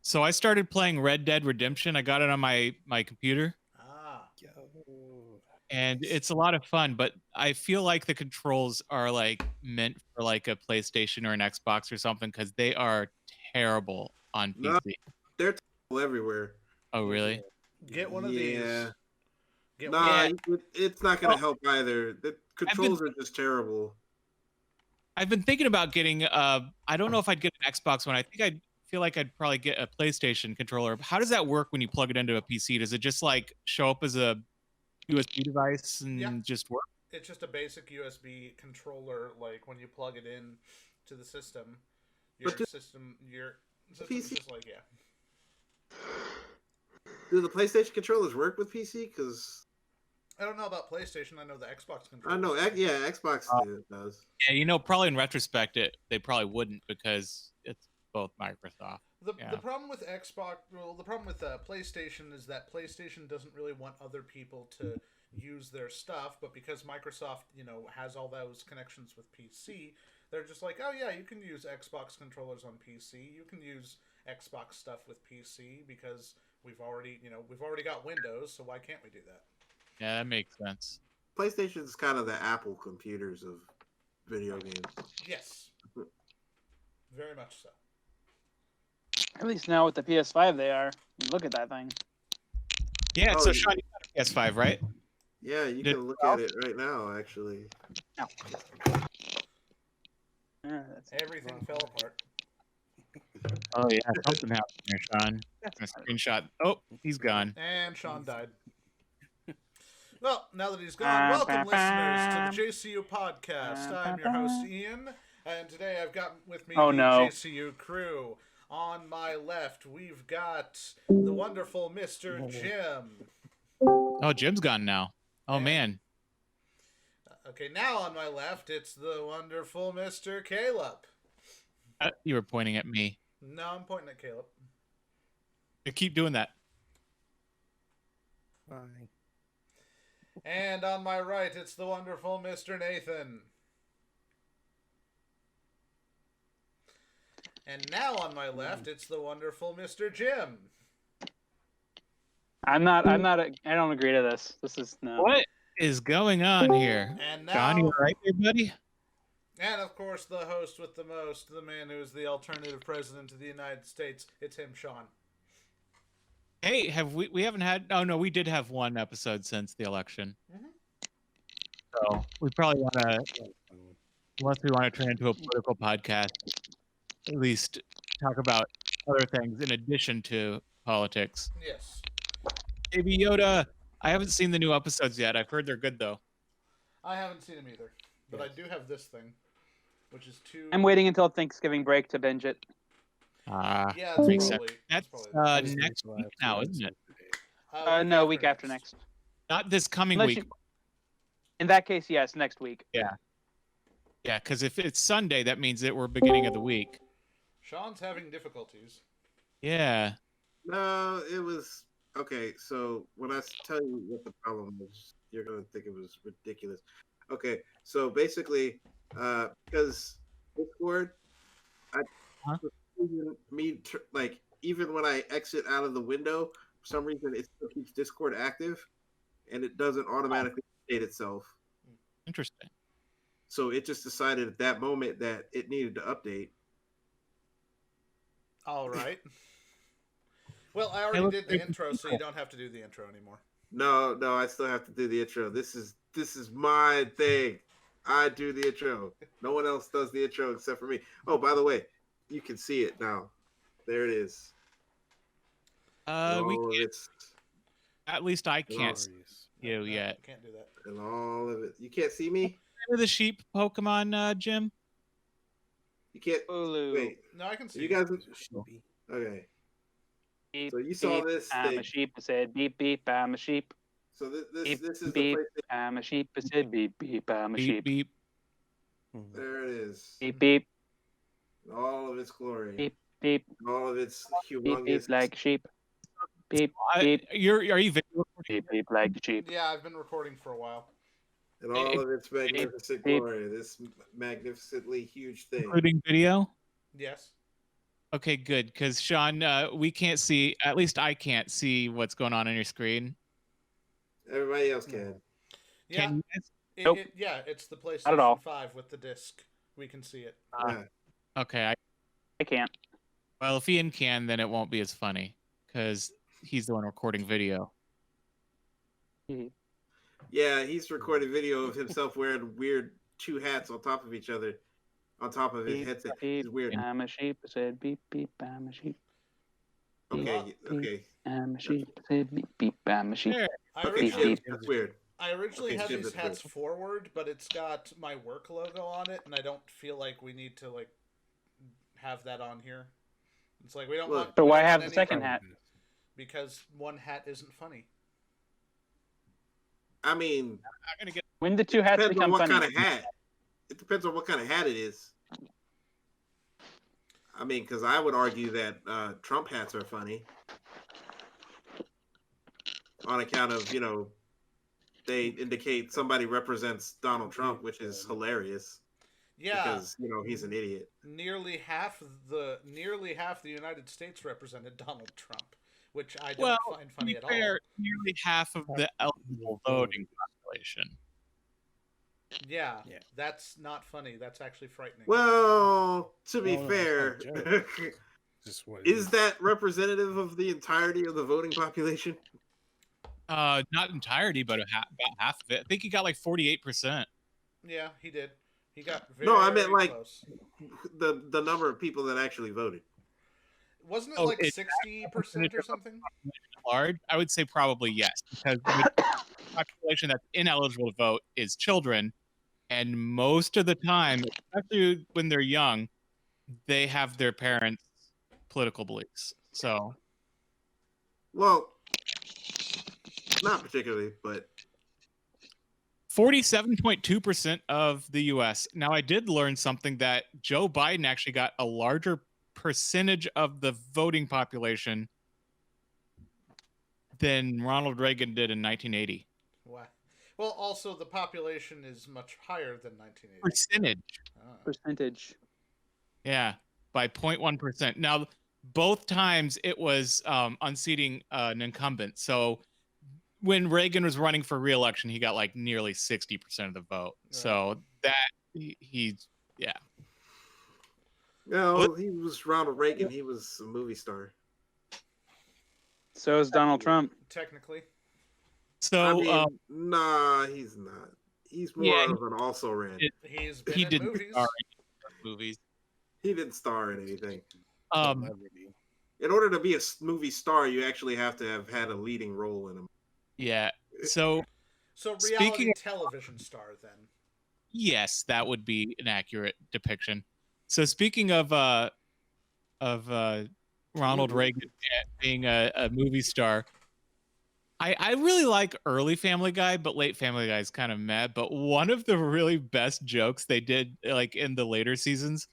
So I started playing Red Dead Redemption. I got it on my computer, Yo. and it's a lot of fun. But I feel like the controls are like meant for like a PlayStation or an Xbox or something because they are terrible on No, PC. they're terrible everywhere. Oh, really? Get one of Yeah. these. Get Nah, Yeah. it's not gonna Well, help either. The controls are just terrible. I've been thinking about getting. I don't know if I'd get an Xbox one. I think I'd feel like I'd probably get a PlayStation controller. How does that work when you plug it into a PC? Does it just like show up as a USB device and just work? It's just a basic USB controller. Like when you plug it in to the system, your system is just like Do the PlayStation controllers work with PC? Because I don't know about PlayStation. I know the Xbox controller. I know, yeah, Xbox does. Yeah, probably in retrospect, they probably wouldn't because it's both Microsoft. The problem with Xbox, the problem with PlayStation is that PlayStation doesn't really want other people to use their stuff, but because Microsoft, has all those connections with PC, they're just like, oh yeah, you can use Xbox controllers on PC. You can use Xbox stuff with PC because we've already got Windows, so why can't we do that? Yeah, that makes sense. PlayStation is kind of the Apple computers of video games. Yes, very much so. At least now with the PS5 they are. Look at that thing. Yeah, so Sean, you got a PS5, right? Yeah, you can look at it right now, actually. No. Everything fell apart. Oh yeah, something happened there, Sean. A screenshot. Oh, he's gone. And Sean died. Well, now that he's gone, welcome listeners to the JCU podcast. I'm your host Ian, and today I've got with me the JCU crew. On my left, we've got the wonderful Mr. Jim. Oh, Jim's gone now. Oh man. Okay, now on my left, it's the wonderful Mr. Caleb. You were pointing at me. No, I'm pointing at Caleb. Keep doing that. Fine. And on my right, it's the wonderful Mr. Nathan. And now on my left, it's the wonderful Mr. Jim. I don't agree to this. This is no. What is going on here? And now, John, you all right there, buddy? And of course, the host with the most, the man who is the alternative president of the United States. It's him, Sean. Hey, we haven't had? Oh no, we did have one episode since the election. Mm-hmm. So we probably want to, unless we want to turn into a political podcast, at least talk about other things in addition to politics. Yes. Baby Yoda, I haven't seen the new episodes yet. I've heard they're good though. I haven't seen him either, but I do have this thing, which is two. I'm waiting until Thanksgiving break to binge it. Yeah, it's probably. That's next week now, isn't it? No, week after next. Not this coming week. In that case, yes, next week. Yeah. Yeah, because if it's Sunday, that means that we're beginning of the week. Sean's having difficulties. Yeah. No, it was okay. So when I tell you what the problem was, you're gonna think it was ridiculous. Okay, so basically, because Discord, even when I exit out of the window, for some reason it still keeps Discord active, and it doesn't automatically update itself. Interesting. So it just decided at that moment that it needed to update. All right. Well, I already did the intro, so you don't have to do the intro anymore. No, I still have to do the intro. This is my thing. I do the intro. No one else does the intro except for me. Oh, by the way, you can see it now. There it is. We can't. At least I can't see you yet. I can't do that. And all of it. You can't see me? The sheep Pokemon, Jim? You can't. Hulu. Wait. No, I can see you guys. Okay. Beep, So you saw beep, this I'm thing. a sheep. I said beep beep. I'm a sheep. So this Beep, is beep. the I'm a sheep. I said beep beep. I'm a sheep. Beep. There it is. Beep beep. In all of its glory. Beep beep. In all of its Beep humongous. beep like sheep. Beep beep. Are you video recording? Beep beep like sheep. Yeah, I've been recording for a while. In all of its magnificent beep. glory. This magnificently huge thing. Including video? Yes. Okay, good. Because Sean, we can't see. At least I can't see what's going on your screen. Everybody else can. Yeah, Can you guys? Nope. It's the Not at all. PlayStation 5 with the disc. We can see it. Yeah. Okay. I can't. Well, if Ian can, then it won't be as funny because he's the one recording video. Yeah, he's recorded video of himself wearing weird 2 hats on top of each other, on top of his Beep, headset. beep, It's weird. I'm a sheep. I said beep beep. I'm a sheep. Okay, okay, I'm a sheep. I said beep beep. I'm a sheep. There. I okay, Beep, originally, Jim, that's weird. I originally Okay, had Jim, these that's hats weird. forward, but it's got my work logo on it, and I don't feel like we need to like have that on here. It's like we don't Look. want. So we why don't have want the any- second hat? Because one hat isn't funny. I mean, I'm gonna get. When the two hats depends on become what funny? kind of hat. It depends on what kind of hat it is. I mean, because I would argue that Trump hats are funny on account of, they indicate somebody represents Donald Trump, which is hilarious Yeah, because, he's an idiot. nearly half the United States represented Donald Trump, which I don't Well, find to funny be at fair, all. nearly half of the eligible voting population. Yeah, Yeah. that's not funny. That's actually frightening. Well, to be No, fair, it's not a joke. Just what it is that representative of the entirety of the voting population? Not entirety, but about half of it. I think he got like 48%. Yeah, he did. He got very No, I meant, like, close. The number of people that actually voted. Wasn't it Oh, like it's 60% or something? Large, I would say probably yes, because the population that's ineligible to vote is children, and most of the time, especially when they're young, they have their parents' political beliefs. So, Well, not particularly, but 47.2% of the U.S. Now, I did learn something that Joe Biden actually got a larger percentage of the voting population than Ronald Reagan did in 1980. Wow. Well, also the population is much higher than 1980. Percentage. Ah. Percentage. Yeah, by 0.1%. Now, both times it was unseating an incumbent. So when Reagan was running for re-election, he got like nearly 60% of the vote. So that he's yeah. no, he was Ronald Reagan. He was a movie star. So is Donald Trump. Technically. So I mean, nah, he's not. He's more Yeah, of an also ran. He's been he in did movies. star in movies. He didn't star in anything. celebrity. In order to be a movie star, you actually have to have had a leading role in them. Yeah. So So Speaking reality of- television star then. yes, that would be an accurate depiction. So speaking of Ronald Reagan being a movie star, I really like early Family Guy, but late Family Guy is kind of mad. But one of the really best jokes they did, like in the later seasons,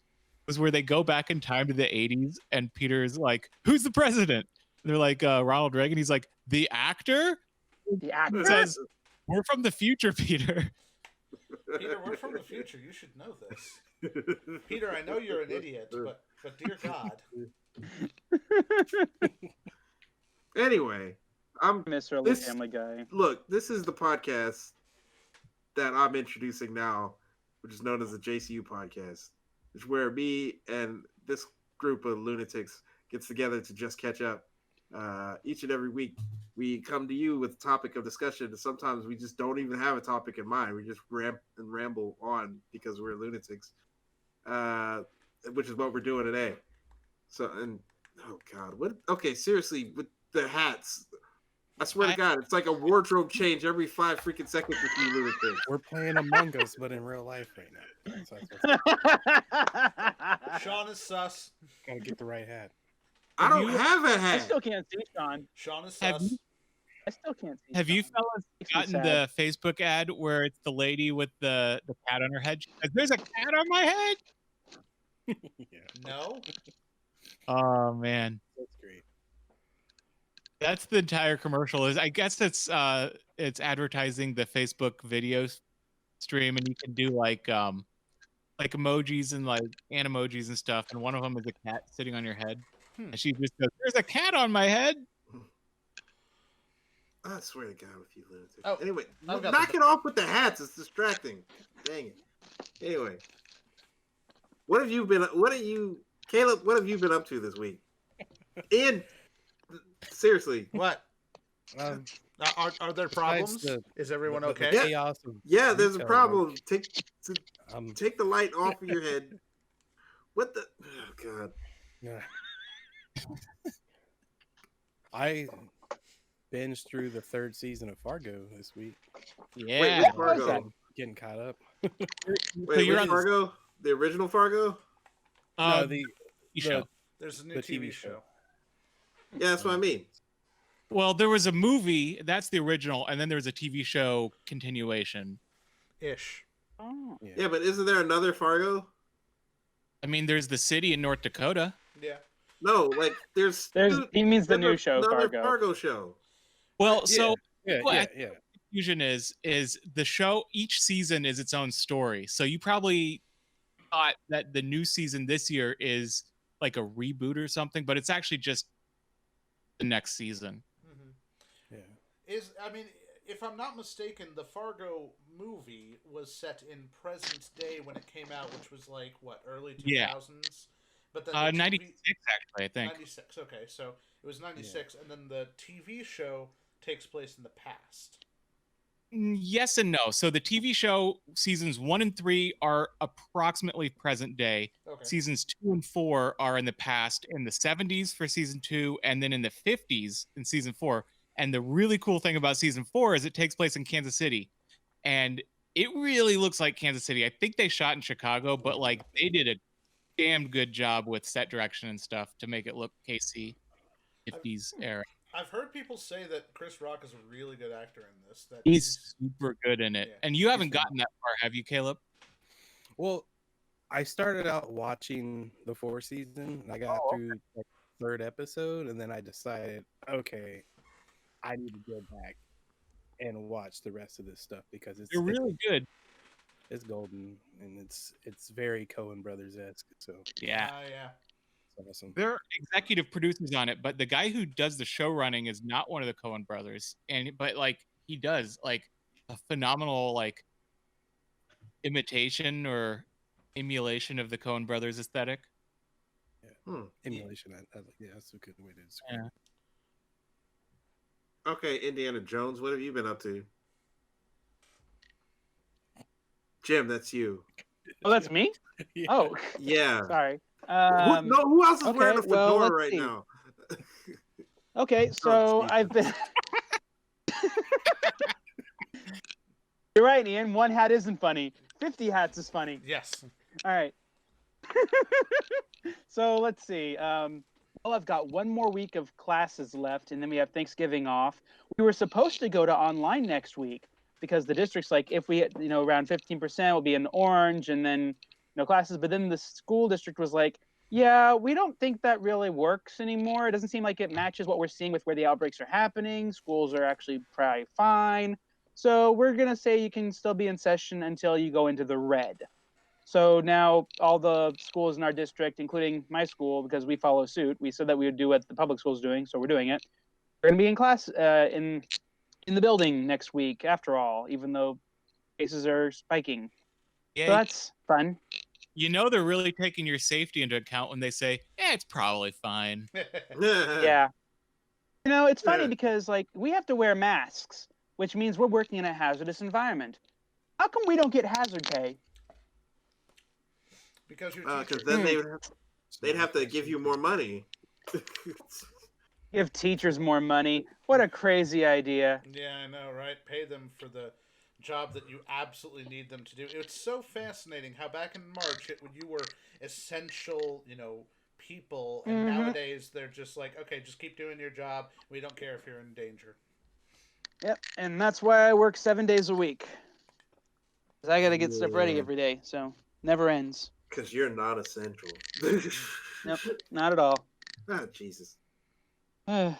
was where they go back in time to the 80s, and Peter's like, "Who's the president?" And they're like, "Ronald Reagan." He's like, "The actor?" The actor. It says, "We're from the future, Peter." Peter, we're from the future. You should know this. Peter, I know you're an idiot, but dear God. Anyway, Mr. Early This- Family Guy. look, this is the podcast that I'm introducing now, which is known as the JCU podcast, which is where me and this group of lunatics gets together to just catch up. Each and every week, we come to you with a topic of discussion, and sometimes we just don't even have a topic in mind. We just ramble on because we're lunatics, which is what we're doing today. So, and oh god, what? Okay, seriously, with the hats, I swear to God, it's like a wardrobe change every 5 freaking seconds with you lunatics. We're playing Among Us, but in real life right now. So Sean is sus. gotta get the right hat. I don't you- have a I hat. still can't see Sean. Sean is Have sus. you- I still can't see. Have you Sean. fellas Makes me gotten sad. the Facebook ad where it's the lady with the cat on her head? She says, "There's a cat on my head." Yeah, No? Oh man, that's great. that's the entire commercial. Is I guess it's advertising the Facebook video stream, and you can do like like emojis and like animojis and stuff, and one of them is a cat sitting on your head, Hmm. and she just goes, "There's a cat on my head." I swear to God, with you lunatic. Oh, Anyway, I've got knock the- it off with the hats. It's distracting. Dang it. Anyway, what have you been? What are you, Caleb? What have you been up to this week? Ian, seriously, What? Um, Are there besides problems? the- Is everyone the okay? chaos of yeah, there's a retail problem. work, Take the light off of your head. What the? Oh God. yeah. I binged through the 3rd season of Fargo this week, Yeah. Wait, which What was that? Fargo? getting caught up. So Wait, you're which on Fargo? The original Fargo? No, the the show. There's a new the TV TV show. show. Yeah, that's what I mean. Well, there was a movie that's the original, and then there was a TV show continuation. Ish. Oh. Yeah, but isn't there another Fargo? I mean, there's the city in North Dakota. Yeah. No, like there's. He means the there's new show, another Fargo. Fargo show. Well, Yeah. so Yeah, Well, yeah. confusion is the show. Each season is its own story. So you probably thought that the new season this year is like a reboot or something, but it's actually just the next season. Mm-hmm. Yeah. I mean, if I'm not mistaken, the Fargo movie was set in present day when it came out, which was like what, early 2000s. Yeah. But then the 96 actually, I think. 96. Okay, so it was 96, and then the TV show takes place in the past. Yes and no. So the TV show seasons 1 and 3 are approximately present day. Okay. Seasons 2 and 4 are in the past, in the 70s for season 2, and then in the 50s in season 4. And the really cool thing about season 4 is it takes place in Kansas City. And it really looks like Kansas City. I think they shot in Chicago, but like they did a damn good job with set direction and stuff to make it look KC 50s era. I've heard people say that Chris Rock is a really good actor in this. That He's super good in it. Yeah. And you haven't gotten that far, have you, Caleb? Well, I started out watching the 4th season. And I got through like, the 3rd episode, and then I decided, okay, I need to go back and watch the rest of this stuff because They're really good. it's golden and it's very Coen Brothers esque. So Yeah. yeah. it's awesome. There are executive producers on it, but the guy who does the show running is not one of the Coen brothers. But like he does like a phenomenal like imitation or emulation of the Coen brothers aesthetic. Emulation. Yeah, that's a good way to describe Yeah. it. Okay, Indiana Jones, what have you been up to? Jim, that's you. Oh, that's me? Yeah. Oh, Yeah. sorry. Who else is okay, wearing a well, fedora let's right see. now? Okay, so Steve. I've been. You're right, Ian. One hat isn't funny. 50 hats is funny. Yes. All right. So let's see. Well, I've got one more week of classes left, and then we have Thanksgiving off. We were supposed to go to online next week because the district's like, if we hit, around 15%, will be in orange, and then no classes. But then the school district was like, yeah, we don't think that really works anymore. It doesn't seem like it matches what we're seeing with where the outbreaks are happening. Schools are actually probably fine. So we're going to say you can still be in session until you go into the red. So now all the schools in our district, including my school, because we follow suit, we said that we would do what the public school's doing, so we're doing it. We're going to be in class in the building next week, after all, even though cases are spiking. So Yeah. that's fun. They're really taking your safety into account when they say, it's probably fine. Yeah. It's funny Yeah. because we have to wear masks, which means we're working in a hazardous environment. How come we don't get hazard pay? Because you're Because teachers. then they'd have to give you more money. Give teachers more money. What a crazy idea. Yeah, I know, right? Pay them for the job that you absolutely need them to do. It's so fascinating how back in March you were essential, people, and Mhm. nowadays they're just like, okay, just keep doing your job. We don't care if you're in danger. Yep, and that's why I work 7 days a week. 'Cause I got to get stuff ready Yeah. every day, so never ends. Because you're not essential. Nope, not at all. Ah, Jesus. Other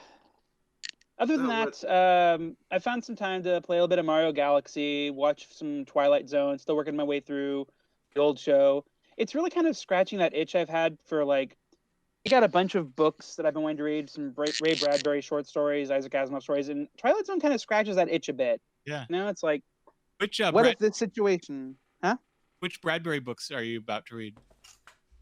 than No, that, I found some time to play a little bit of Mario Galaxy, watch some Twilight Zone, still working my way through. the old show. It's really kind of scratching that itch I've had for like. I got a bunch of books that I've been wanting to read, some Ray Bradbury short stories, Isaac Asimov stories, and Twilight Zone kind of scratches that itch a bit. Yeah. You know, it's like, Which what if this situation? which Bradbury books are you about to read?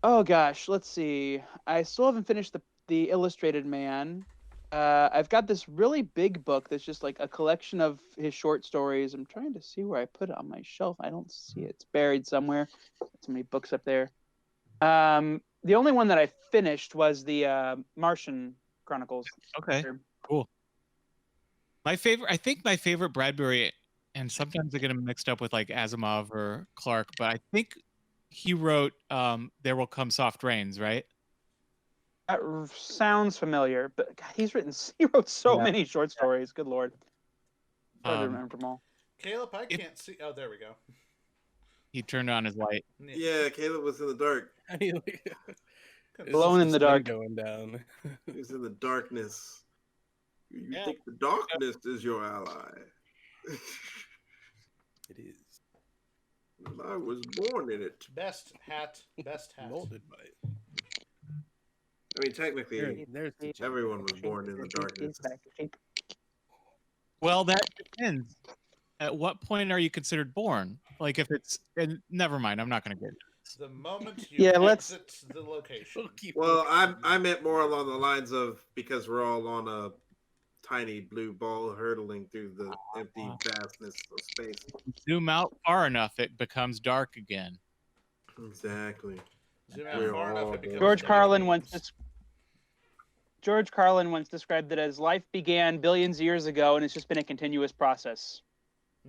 Oh gosh, let's see. I still haven't finished the Illustrated Man. I've got this really big book that's just like a collection of his short stories. I'm trying to see where I put it on my shelf. I don't see it. It's buried somewhere. So many books up there. The only one that I finished was the Martian Chronicles. Okay, cool. I think my favorite Bradbury, and sometimes I get him mixed up with like Asimov or Clark, but I think he wrote There Will Come Soft Rains, right? That sounds familiar, but God, he wrote so many short stories. Good Lord. Hard to remember them all. Caleb, I can't see. Oh, there we go. He turned on his light. Yeah, Caleb was in the dark. Alone in the dark. Going down. He was in the darkness. You Yeah. think the darkness is your ally? It is I was born in it. Best hat. Best hat. molded by it. I mean, technically, There's the joke. everyone was born in the darkness. Well, that depends. At what point are you considered born? Like if it's, and never mind, I'm not going to get into this. The moment you exit the location. Well, I meant more along the lines of because we're all on a tiny blue ball hurtling through the empty vastness of space. Zoom out far enough, it becomes dark again. Exactly. Zoom out We're far enough, all it becomes George dark. Carlin once described it as life began billions of years ago, and it's just been a continuous process.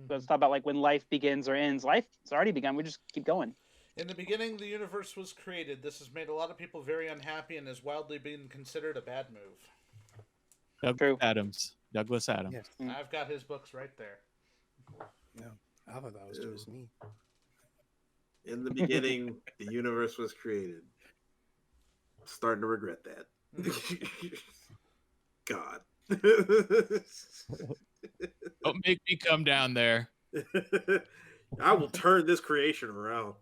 So let's talk about like when life begins or ends. Life has already begun. We just keep going. In the beginning, the universe was created. This has made a lot of people very unhappy and has wildly been considered a bad move. Douglas Adams. Yes. I've got his books right there. No, I thought that was just me. In the beginning, the universe was created. Starting to regret that. God. Don't make me come down there. I will turn this creation around.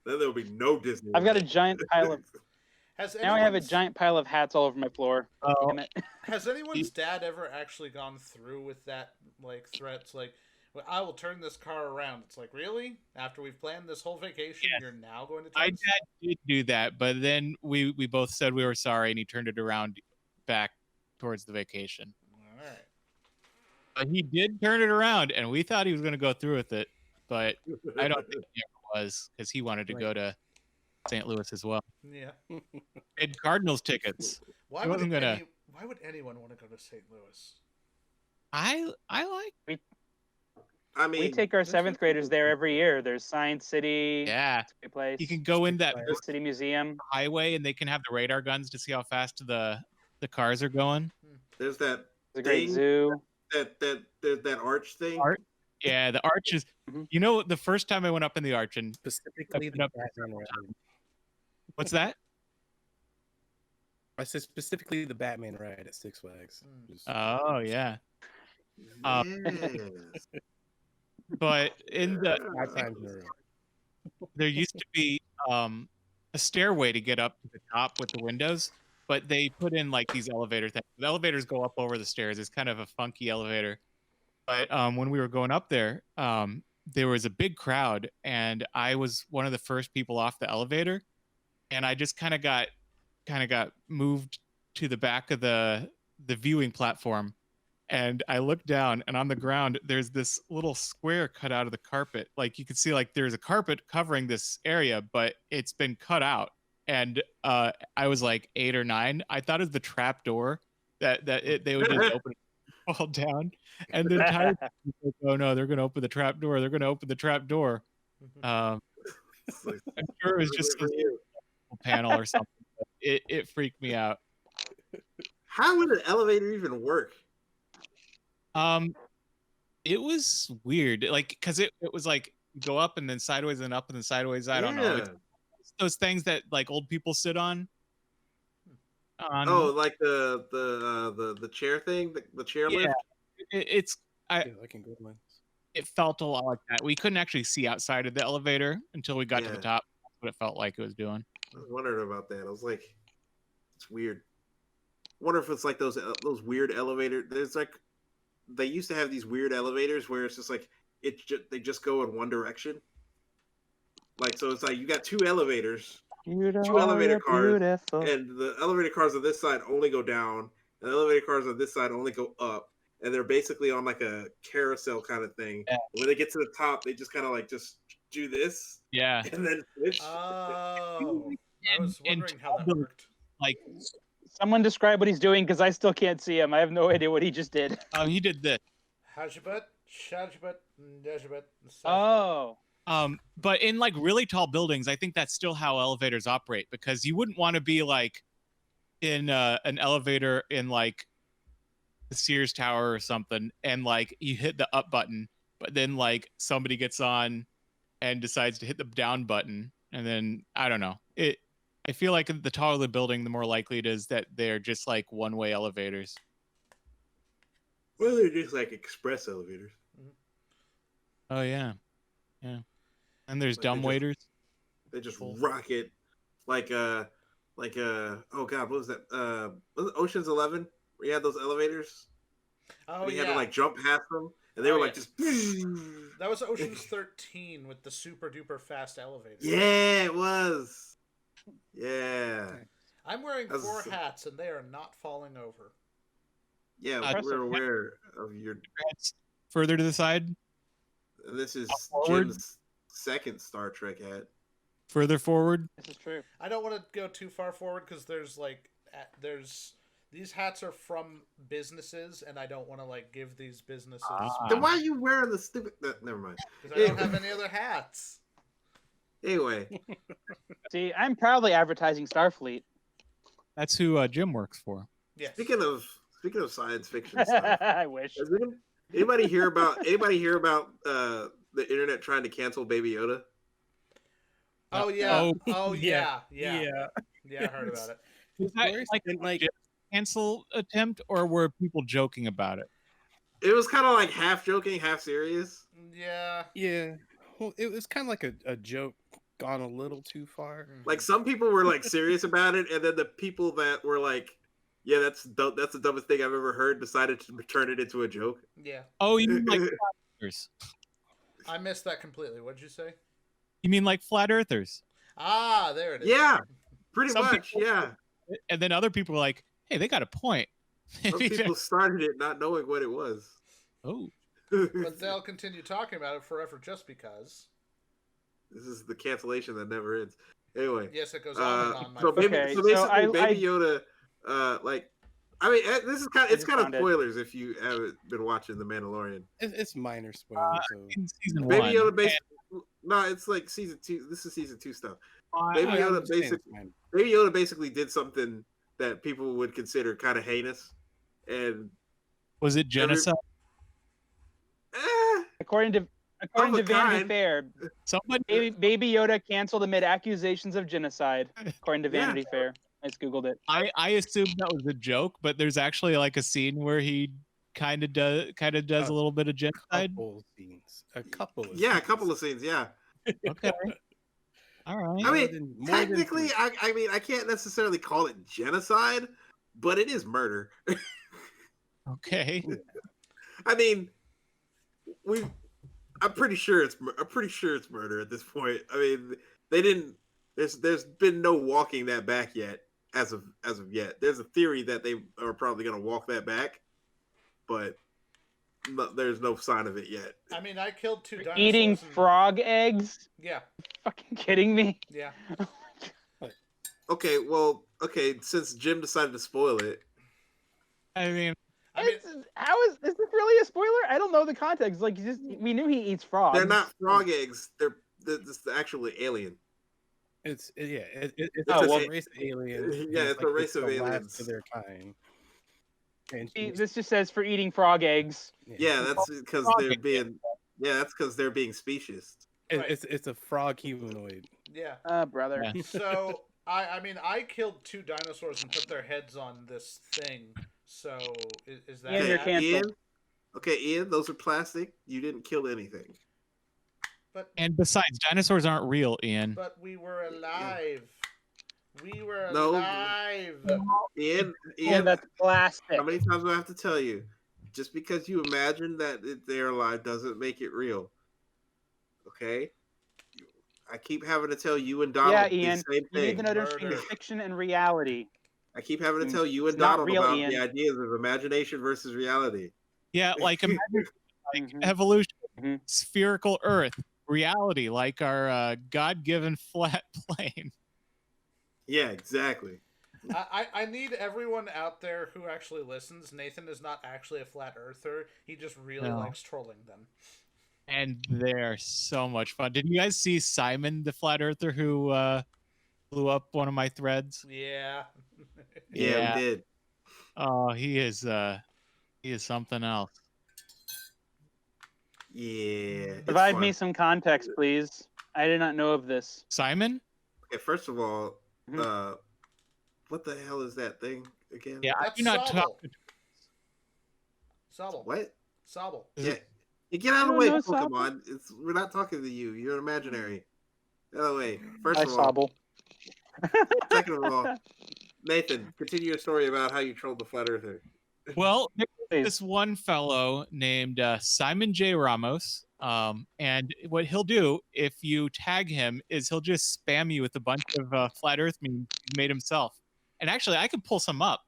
Then there'll be no Disney. I've got a giant pile of. Now I have a anyone's- giant pile of hats all over my floor. Oh, Damn it. Has anyone's dad ever actually gone through with that, like, threats? Like, well, I will turn this car around. It's like, really? After we've planned this whole vacation, Yes. you're now going to my turn dad did do that, but then we both said we were sorry, and he turned it around back towards the vacation. All right. But he did turn it around, and we thought he was going to go through with it, but I don't think he ever was because he wanted to go to St. Louis as well. Yeah. And Cardinals tickets. Why He would, wasn't gonna- why would anyone want to go to St. Louis? I like. I mean, We take our seventh graders there every year. There's Science City. Yeah, It's a great place. you can go in that Right. City Museum. highway, and they can have the radar guns to see how fast the cars are going. there's that It's a great Thing. zoo. that arch thing. Arch? Yeah, the arch is. Mhm. You know, the first time I went up in the arch, and Specifically, Up the and up. Batman ride. what's that? I said specifically the Batman ride at Six Flags. Just- Oh yeah, Yes. but in the 5 times in a row. there used to be a stairway to get up to the top with the windows, but they put in like these elevator things. The elevators go up over the stairs. It's kind of a funky elevator. But when we were going up there, there was a big crowd, and I was one of the first people off the elevator, and I just kind of got moved to the back of the viewing platform. And I looked down, and on the ground, there's this little square cut out of the carpet. Like you can see, like there's a carpet covering this area, but it's been cut out. And I was like 8 or 9. I thought it was the trap door they would just open it all down. And the entire time, I was like, oh no, they're going to open the trap door. They're going to open the trap door. I'm sure it was just some panel or something. But it freaked me out. How would an elevator even work? It was weird, like because it was like you go up and then sideways and up and then sideways. I don't know. It's those things that like old people sit on. Oh, like the chair thing, the chair yeah, lift. it's Yeah, like in good ones. it felt a lot like that. We couldn't actually see outside of the elevator until we got to the Yeah. top. That's what it felt like it was doing. I was wondering about that. I was like, it's weird. Wonder if it's like those weird elevator. There's like they used to have these weird elevators where it's just like they just go in one direction. Like so, it's like you got two elevators, two elevator cars, and the elevator cars on this side only go down, and the elevator cars on this side only go up, and they're basically on like a carousel kind of thing. Yeah. When they get to the top, they just kind of like just do this Yeah. and then switch. Oh, I was And wondering how that tall worked. Like Someone describe what he's doing because I still can't see him. I have no idea what he just did. he did this. Hajabat, Shajabat, Dajabat. Oh. But in like really tall buildings, I think that's still how elevators operate because you wouldn't want to be like in an elevator in like the Sears Tower or something, and like you hit the up button, but then like somebody gets on and decides to hit the down button, and then I don't know. I feel like the taller the building, the more likely it is that they're just like one-way elevators. Well, they're just like express elevators. Oh yeah, yeah. And there's Like, dumb waiters. They just Cool. rocket like oh god, what was that? Was it Ocean's 11 where you had those elevators? Oh you yeah, had to like jump past them, and they Oh, were like yeah. just. that was Ocean's 13 with the super duper fast elevator. Yeah, it was. Yeah, I'm wearing That was 4 so- hats and they are not falling over. yeah, Impressive. we're aware of your. Further to the side, This is Forward. Jim's second Star Trek hat. further forward. This is true. I don't want to go too far forward because there's these hats are from businesses and I don't want to like give these businesses Then why are you wearing the stupid? Never mind. because I don't have any other hats. Anyway, See, I'm proudly advertising Starfleet. That's who Jim works for. Yes. speaking of science fiction stuff. I wish. Has anybody hear about the internet trying to cancel Baby Yoda? Oh yeah. Oh, Oh yeah. Yeah. yeah. Yeah, I heard about it. Was that Worse like than, like a cancel attempt, or were people joking about it? It was kind of like half joking, half serious. Yeah. yeah. Well, it was kind of like a joke gone a little too far. Like some people were like serious about it, and then the people that were like, "Yeah, that's the dumbest thing I've ever heard," decided to turn it into a joke. Yeah. Oh, you mean like flat earthers? I missed that completely. What'd you say? You mean like flat earthers? Ah, there it is. Yeah, pretty Some much. people- Yeah, And then other people were like, "Hey, they got a point." some people started it not knowing what it was. Oh, But they'll continue talking about it forever just because. This is the cancellation that never ends. Anyway, Yes, it goes on and on. My so, friend. Okay, so so basically, I- Baby Yoda, like, I mean, this is kind I it's just kind of found it. spoilers if you haven't been watching The Mandalorian. It's minor spoilers. So. in season Baby one. Yoda, basically, no, it's like season 2. This is season 2 stuff. Baby I Yoda understand basic- it's minor. Baby Yoda basically did something that people would consider kind of heinous, and Was it genocide? According to Of a Vanity kind. Fair, Somebody. Baby Yoda canceled amid accusations of genocide. According to Yeah. Vanity Fair, I just googled it. I assumed that was a joke, but there's actually like a scene where he kind of does a little bit of genocide. Couple scenes. A couple. Of yeah, a scenes. couple of scenes. Yeah, Okay. All right. I mean, More than technically, three. I mean, I can't necessarily call it genocide, but it is murder. Okay. I mean, I'm pretty sure it's murder at this point. I mean, they didn't. There's been no walking that back yet, as of yet. There's a theory that they are probably going to walk that back, but there's no sign of it yet. I mean, I killed 2 dinosaurs. Eating and- frog eggs? Yeah. Fucking kidding me? Yeah. Okay, well, since Jim decided to spoil it, I mean, I mean, How is this really a spoiler? I don't know the context. Like, we knew he eats frogs. they're not frog eggs. They're the actually alien. It's Oh, a well- race of aliens. Yeah, it's a race of the last aliens. of their kind. And See, she's- this just says for eating frog eggs. Yeah, that's because Frog they're egg. being. Yeah, that's because they're being specious. Right. it's a frog humanoid. yeah. Brother. Yeah. So I mean, I killed 2 dinosaurs and put their heads on this thing. So is that Yeah, they're bad? canceled. Ian, Okay, Ian, those are plastic. You didn't kill anything. But And besides, dinosaurs aren't real, Ian. but we were alive. We were No. alive. Ian, And that's plastic. how many times do I have to tell you? Just because you imagine that they're alive doesn't make it real. Okay? I keep having to tell you and Donald Yeah, the Ian. same You need thing. to know between Murder. fiction and reality. I keep having to tell you and It's not Donald real, about Ian. the ideas of imagination versus reality. Yeah, like imagine Mhm. evolution, Mhm. spherical Earth, reality, like our God-given flat plane. Yeah, exactly. I need everyone out there who actually listens. Nathan is not actually a flat earther. He just really No. likes trolling them. And they're so much fun. Did you guys see Simon, the flat earther, who blew up one of my threads? Yeah. Yeah, Yeah. we did. Oh, he is something else. Yeah. it's Provide fun. me some context, please. I did not know of this. Simon? Okay, first of all, Mhm. what the hell is that thing again? Yeah, I That's do not talk. Sobble. Sobble. What? Sobble. Is Yeah. it- You get out of the I way, don't know, Sobble. Pokemon. We're not talking to you. You're imaginary. Get out of the way. First Hi, of all, Sobble. second of all, Nathan, continue your story about how you trolled the flat earther. Well, there's Please. this one fellow named Simon J. Ramos. And what he'll do if you tag him is he'll just spam you with a bunch of flat Earth memes he's made himself. And actually, I can pull some up.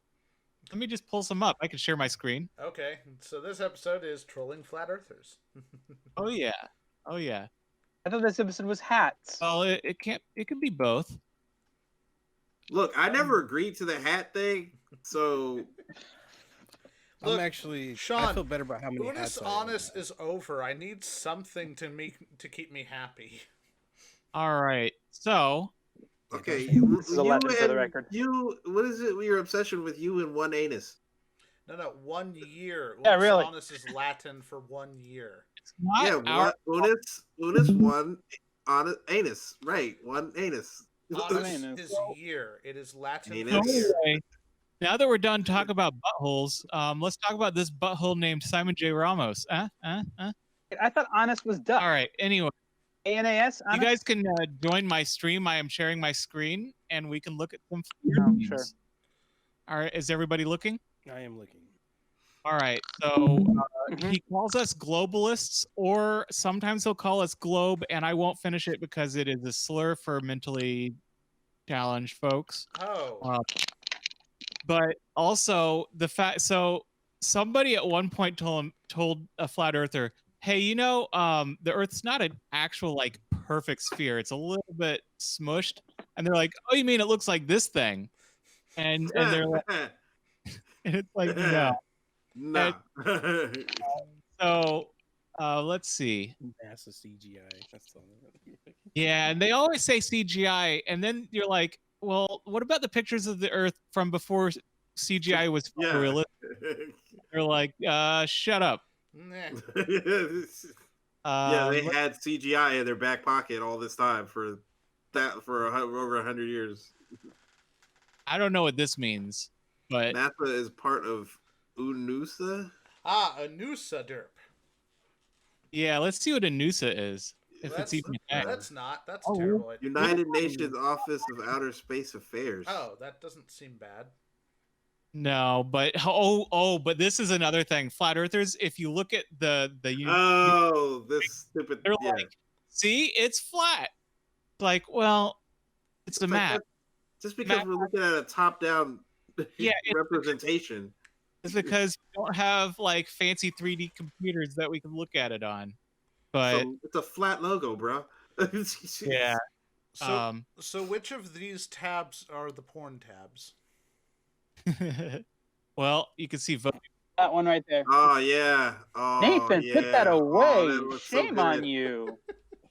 Let me just pull some up. I can share my screen. Okay, so this episode is trolling flat earthers. Oh yeah, oh yeah. I thought this episode was hats. Well, it can't. It can be both. Look, I never agreed to the hat thing, so Look, I'm actually. I Sean, feel better about how many Unis hats I have Honest now. is over. I need something to keep me happy. All right. So okay. This is a legend for the record. You, what is it? Your obsession with you and one anus? No, 1 year. Yeah, Unis really. Honest is Latin for 1 year. it's not Yeah, our. Unis one on anus, right? One anus. Honest anus. is year. It is Latin Anus. for So year. anyway, now that we're done talking about buttholes, let's talk about this butthole named Simon J. Ramos. I thought honest was duck. All right. Anyway, ANAS? you guys can join my stream. I am sharing my screen, and we can look at some. Oh, memes. sure. All right. Is everybody looking? I am looking. All right. So Mhm. he calls us globalists, or sometimes he'll call us globe, and I won't finish it because it is a slur for mentally challenged folks. Oh. But also the fact, so somebody at one point told a flat earther, hey, the Earth's not an actual like perfect sphere. It's a little bit smushed. And they're like, oh, you mean it looks like this thing? And they're like, and it's like, no. Nah. So let's see. NASA CGI. That's all. Yeah, and they always say CGI, and then you're like, well, what about the pictures of the Earth from before CGI was Yeah. realistic? They're like, shut up. Nah. Yeah, they Let- had CGI in their back pocket all this time for over 100 years. I don't know what this means, but NASA is part of UNUSA. Ah, a Noosa derp. yeah, let's see what a NUSA is. If That's, it's even a thing. that's not. That's Oh, terrible. United Nations Office of Outer Space Affairs. Oh, that doesn't seem bad. No, but but this is another thing. Flat Earthers, if you look at the Oh, this stupid. they're Yeah. like, see, it's flat. Like, well, it's a It's like map. that- Just because Map- we're looking at a top-down Yeah, it's- representation. It's because we don't have like fancy 3D computers that we can look at it on. But So it's a flat logo, bro. yeah, So, so which of these tabs are the porn tabs? well, you can see vote. That one right there. Oh yeah. Oh, Nathan, put that yeah. away. Oh, that looks so Shame on good. you.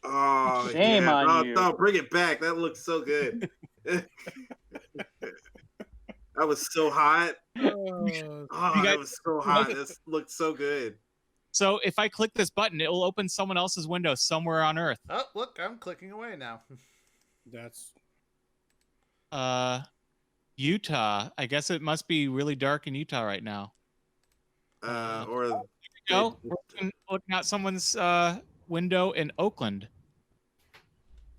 Oh, Shame yeah. on Oh, you. no, bring it back. That looks so good. That was so hot. Oh, You that guys- was so hot. That looked so good. So if I click this button, it will open someone else's window somewhere on Earth. Oh, look, I'm clicking away now. That's Utah. I guess it must be really dark in Utah right now. Or you go. We're looking out someone's window in Oakland.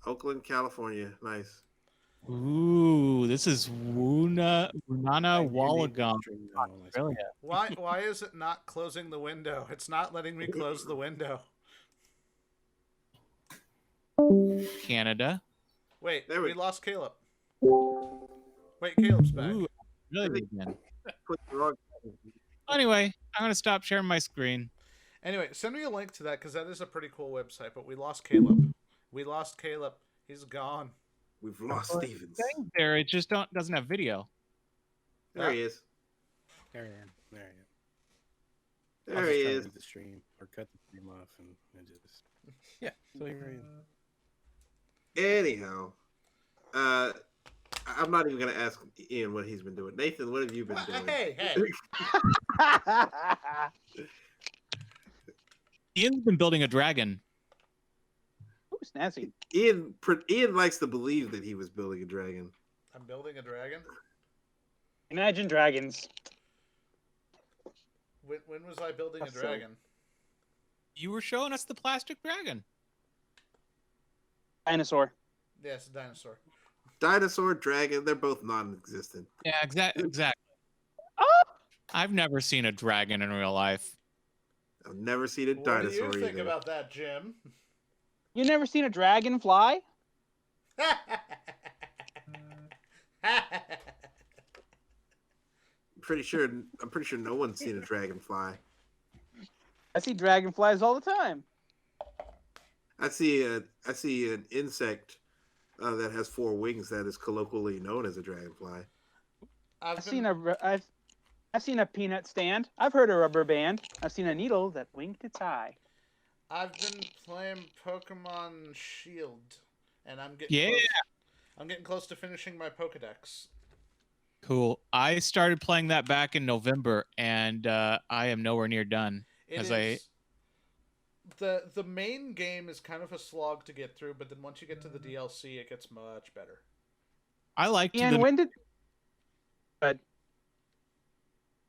Oakland, California. Nice. Ooh, this is Wunana I do need to Wollongong, stream that on my Australia. Why is it not closing the window? It's not letting me close the window. Canada. Wait, There we we- lost Caleb. Wait, Caleb's back. Ooh, really again. Put the wrong- Anyway, I'm gonna stop sharing my screen. Anyway, send me a link to that because that is a pretty cool website. But we lost Caleb. We lost Caleb. He's gone. We've lost Stevens. There, it just doesn't have video. There he is. There I am. There I am. There I'll he just try to is. leave the stream or cut the stream off and just yeah. So here I am. Anyhow, I'm not even gonna ask Ian what he's been doing. Nathan, what have you been doing? Hey, hey. Ian's been building a dragon. Ooh, snazzy. Ian likes to believe that he was building a dragon. I'm building a dragon. Imagine Dragons. When was I building a That's so- dragon? You were showing us the plastic dragon. Dinosaur. Yes, a dinosaur. Dinosaur, dragon, they're both non-existent. Yeah, exactly. Oh! I've never seen a dragon in real life. I've never seen a What dinosaur do you think either. about that, Jim? You never seen a dragon fly? I'm pretty sure no one's seen a dragonfly. I see dragonflies all the time. I see an insect that has 4 wings that is colloquially known as a dragonfly. I've seen a peanut stand. I've heard a rubber band. I've seen a needle that winked its eye. I've been playing Pokemon Shield, and I'm getting Yeah. close. I'm getting close to finishing my Pokedex. Cool. I started playing that back in November, and I am nowhere near done. It 'Cause is the main game is kind of a slog to get through, but then once you get to the DLC, it gets much better. I liked And the when did?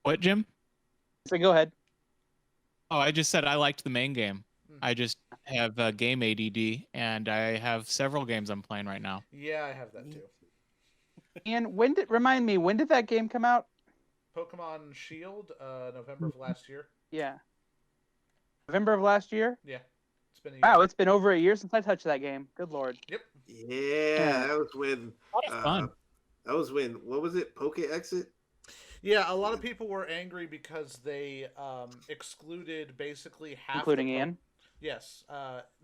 what, Jim? So go ahead. Oh, I just said I liked the main game. Mhm. I just have game ADD, and I have several games I'm playing right now. Yeah, I have that too. And when did? Remind me, when did that game come out? Pokemon Shield, November of last year. Yeah. November of last year. Yeah, it's been a year. Wow, it's been over a year since I touched that game. Good lord. Yep. Yeah, that was when. A lot of fun. That was when. What was it? Poke Exit. Yeah, a lot of people were angry because they excluded basically half, Including the Ian. Yes,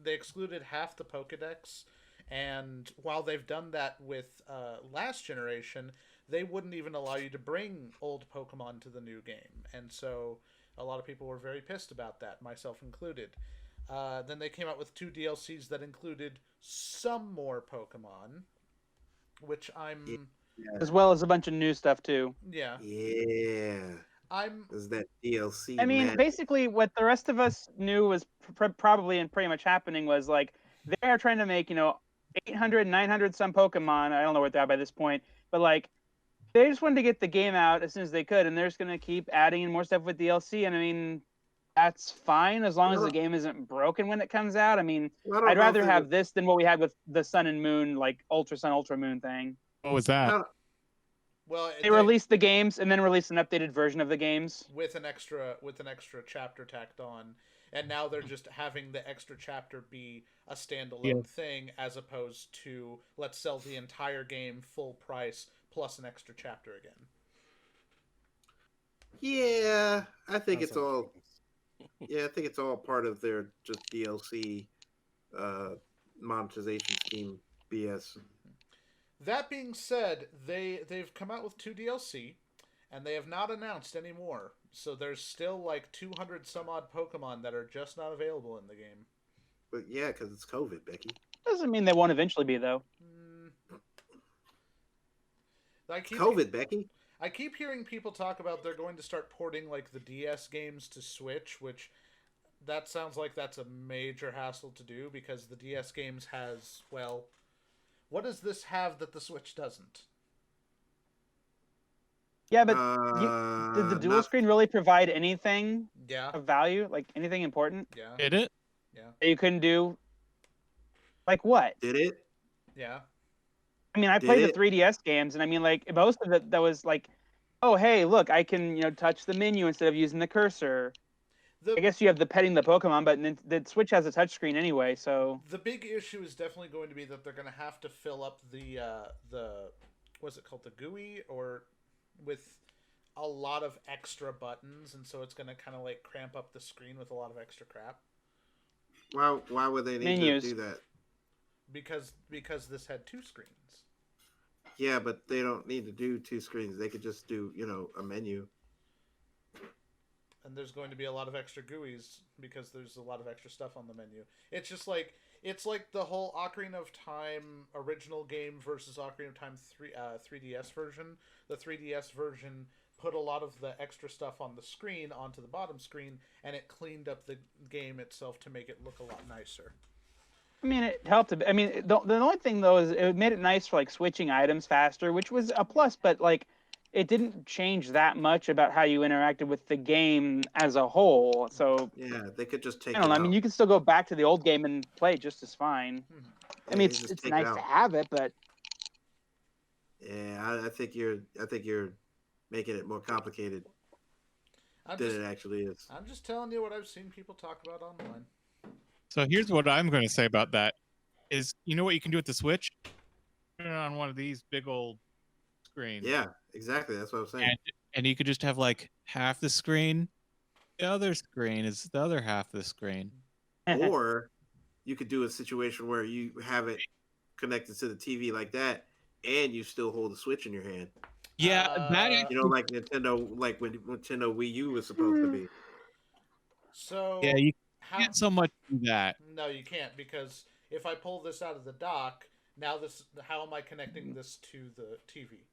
they excluded half the Pokedex, and while they've done that with last generation, they wouldn't even allow you to bring old Pokemon to the new game, and so a lot of people were very pissed about that, myself included. Then they came out with 2 DLCs that included some more Pokemon, which I'm As well as a bunch of new stuff too. yeah Yeah, I'm there's that DLC. I mean, man. basically, what the rest of us knew was probably and pretty much happening was like they are trying to make 800, 900 some Pokemon. I don't know what they're at by this point, but like they just wanted to get the game out as soon as they could, and they're just gonna keep adding in more stuff with DLC. And I mean, that's fine as long as the game isn't broken when it comes out. I mean, I don't I'd know rather if it have was- this than what we had with the Sun and Moon, like Ultra Sun, Ultra Moon thing. What was that? well They released the games and then released an updated version of the games. with an extra chapter tacked on, and now they're just having the extra chapter be a standalone thing as opposed to let's sell the entire game full price plus an extra chapter again. Yeah, I think That's it's all. Yeah, I think it's all part of their just DLC monetization scheme BS. That being said, they've come out with 2 DLC, and they have not announced any more. So there's still like 200 some odd Pokemon that are just not available in the game. But yeah, because it's COVID, Becky. Doesn't mean they won't eventually be though. COVID, Becky. I keep hearing people talk about they're going to start porting like the DS games to Switch, which that sounds like that's a major hassle to do because the DS games has, well, what does this have that the Switch doesn't? Yeah, but did the dual not- screen really provide anything Yeah, of value, like anything important yeah, Did it? yeah, that you couldn't do? Like what? Did it? yeah. I mean, I Did played the it? 3DS games, and I mean, like most of it that was like, oh hey, look, I can touch the menu instead of using the cursor. The I guess you have the petting the Pokemon, but the Switch has a touchscreen anyway, so the big issue is definitely going to be that they're going to have to fill up the what's it called, the GUI, or with a lot of extra buttons, and so it's going to kind of like cramp up the screen with a lot of extra crap Why would they need Menus. to do that? because this had 2 screens. Yeah, but they don't need to do 2 screens. They could just do, a menu. And there's going to be a lot of extra GUIs because there's a lot of extra stuff on the menu. It's just like the whole Ocarina of Time original game versus Ocarina of Time 3DS version. The 3DS version put a lot of the extra stuff on the screen onto the bottom screen, and it cleaned up the game itself to make it look a lot nicer. I mean, it helped a bit. I mean, the only thing though is it made it nice for like switching items faster, which was a plus, but like it didn't change that much about how you interacted with the game as a whole. So Yeah, they could just take I don't know. it I mean, out. you can still go back to the old game and play it just as fine. Mhm. I mean, they just it's take it nice out. to have it, but Yeah, I think you're making it more complicated I'm than just, it actually is. I'm just telling you what I've seen people talk about online. So here's what I'm going to say about that: is you know what you can do with the Switch? Put it on one of these big old screens. Yeah, exactly. That's what I'm saying. And you could just have like half the screen. The other screen is the other half of the screen. Or you could do a situation where you have it connected to the TV like that, and you still hold the Switch in your hand. Yeah, that Uh, Like Nintendo, like when Nintendo Wii U was supposed to be. So yeah, you how, can't so much do that. no, you can't, because if I pull this out of the dock, now how am I connecting this to the TV?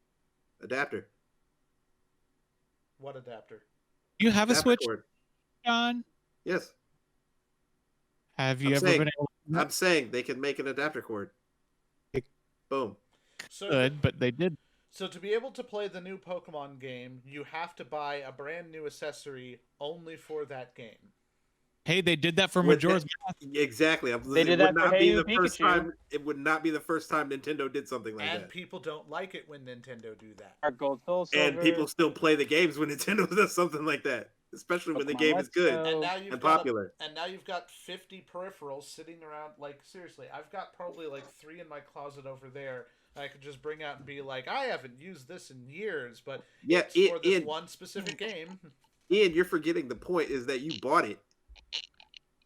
Adapter. What adapter? You have a Adapter Switch, cord. John? Yes. Have you I'm ever saying- been able to I'm saying they can make an adapter cord. Boom. So good, but they did. So to be able to play the new Pokemon game, you have to buy a brand new accessory only for that game. Hey, they did that for With Majora's Exactly. They did it that would for not be Hey the You, first Pikachu. time. It would not be the first time Nintendo did something like And that. people don't like it when Nintendo do that. Our Gold, Soul, Silver. And people still play the games when Nintendo does something like that, especially when the Pokemon game is Let's good Go. And now you've and got popular. and now you've got 50 peripherals sitting around. Like, seriously, I've got probably like 3 in my closet over there. I could just bring out and be like, I haven't used this in years, but Yeah, it's for this Ian, one specific game. Ian, you're forgetting the point is that you bought it.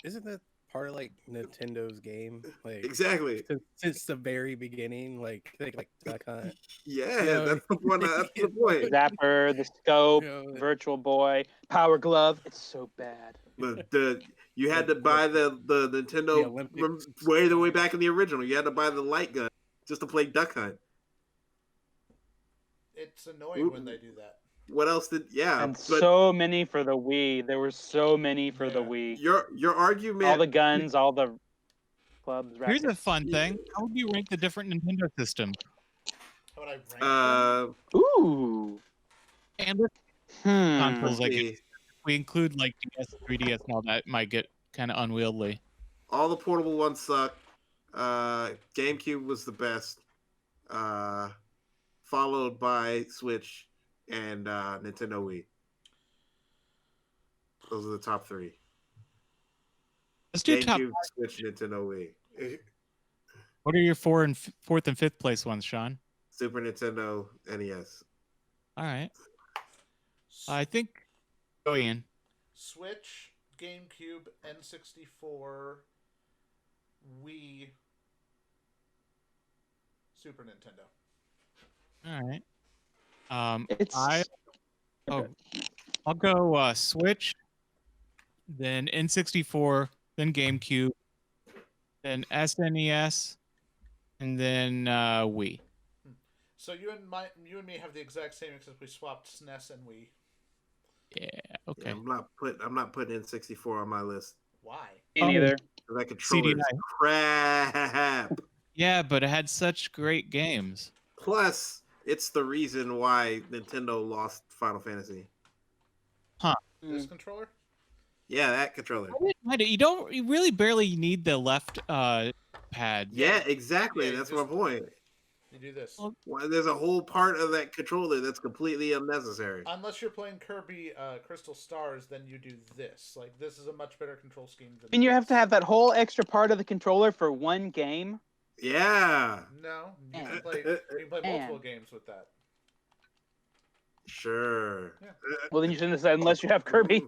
Isn't that part of like Nintendo's game? Like Exactly. since the very beginning, like Duck Hunt. Yeah, Yeah. that's the point. That's the point. Zapper, the Scope, You know, Virtual Boy, Power Glove. It's so bad. But you had to buy the Nintendo The Olympics. way back in the original. You had to buy the light gun just to play Duck Hunt. It's annoying when they do that. What else did? Yeah, And but so many for the Wii. There were so many for the Yeah. Wii. your argument. All the guns, all the clubs. Here's a rackets. fun thing. How would you rank the different Nintendo systems? How would I rank them? Ooh. And the Hmm. consoles, like see, if we include like DS, 3DS, and all that, it might get kind of unwieldy. all the portable ones suck. GameCube was the best, followed by Switch and Nintendo Wii. Those are the top 3. Let's do top. GameCube, Switch, Nintendo Wii, What are your fourth and fifth place ones, Sean? Super Nintendo, NES. All right. I think. Go, Ian. Switch, GameCube, N64, Wii, Super Nintendo. All right. It's I'll go Switch, then N64, then GameCube, then SNES, and then Wii. So you and me have the exact same, except we swapped SNES and Wii. Yeah. Yeah, Okay. I'm not putting N64 on my list. Why? me neither. That controller is CDI. crap. Yeah, but it had such great games. Plus, it's the reason why Nintendo lost Final Fantasy. This controller? Yeah, that controller. I didn't mind it. You really barely need the left pad. Yeah, exactly. Yeah, you That's just- my point. You do this. Well, Why, there's a whole part of that controller that's completely unnecessary. Unless you're playing Kirby Crystal Stars, then you do this. Like, this is a much better control scheme than I mean, you have to this. have that whole extra part of the controller for one game. Yeah, No, you Man. can play, you can play Man. multiple games with that. sure. Well, then you shouldn't have said unless you have Kirby.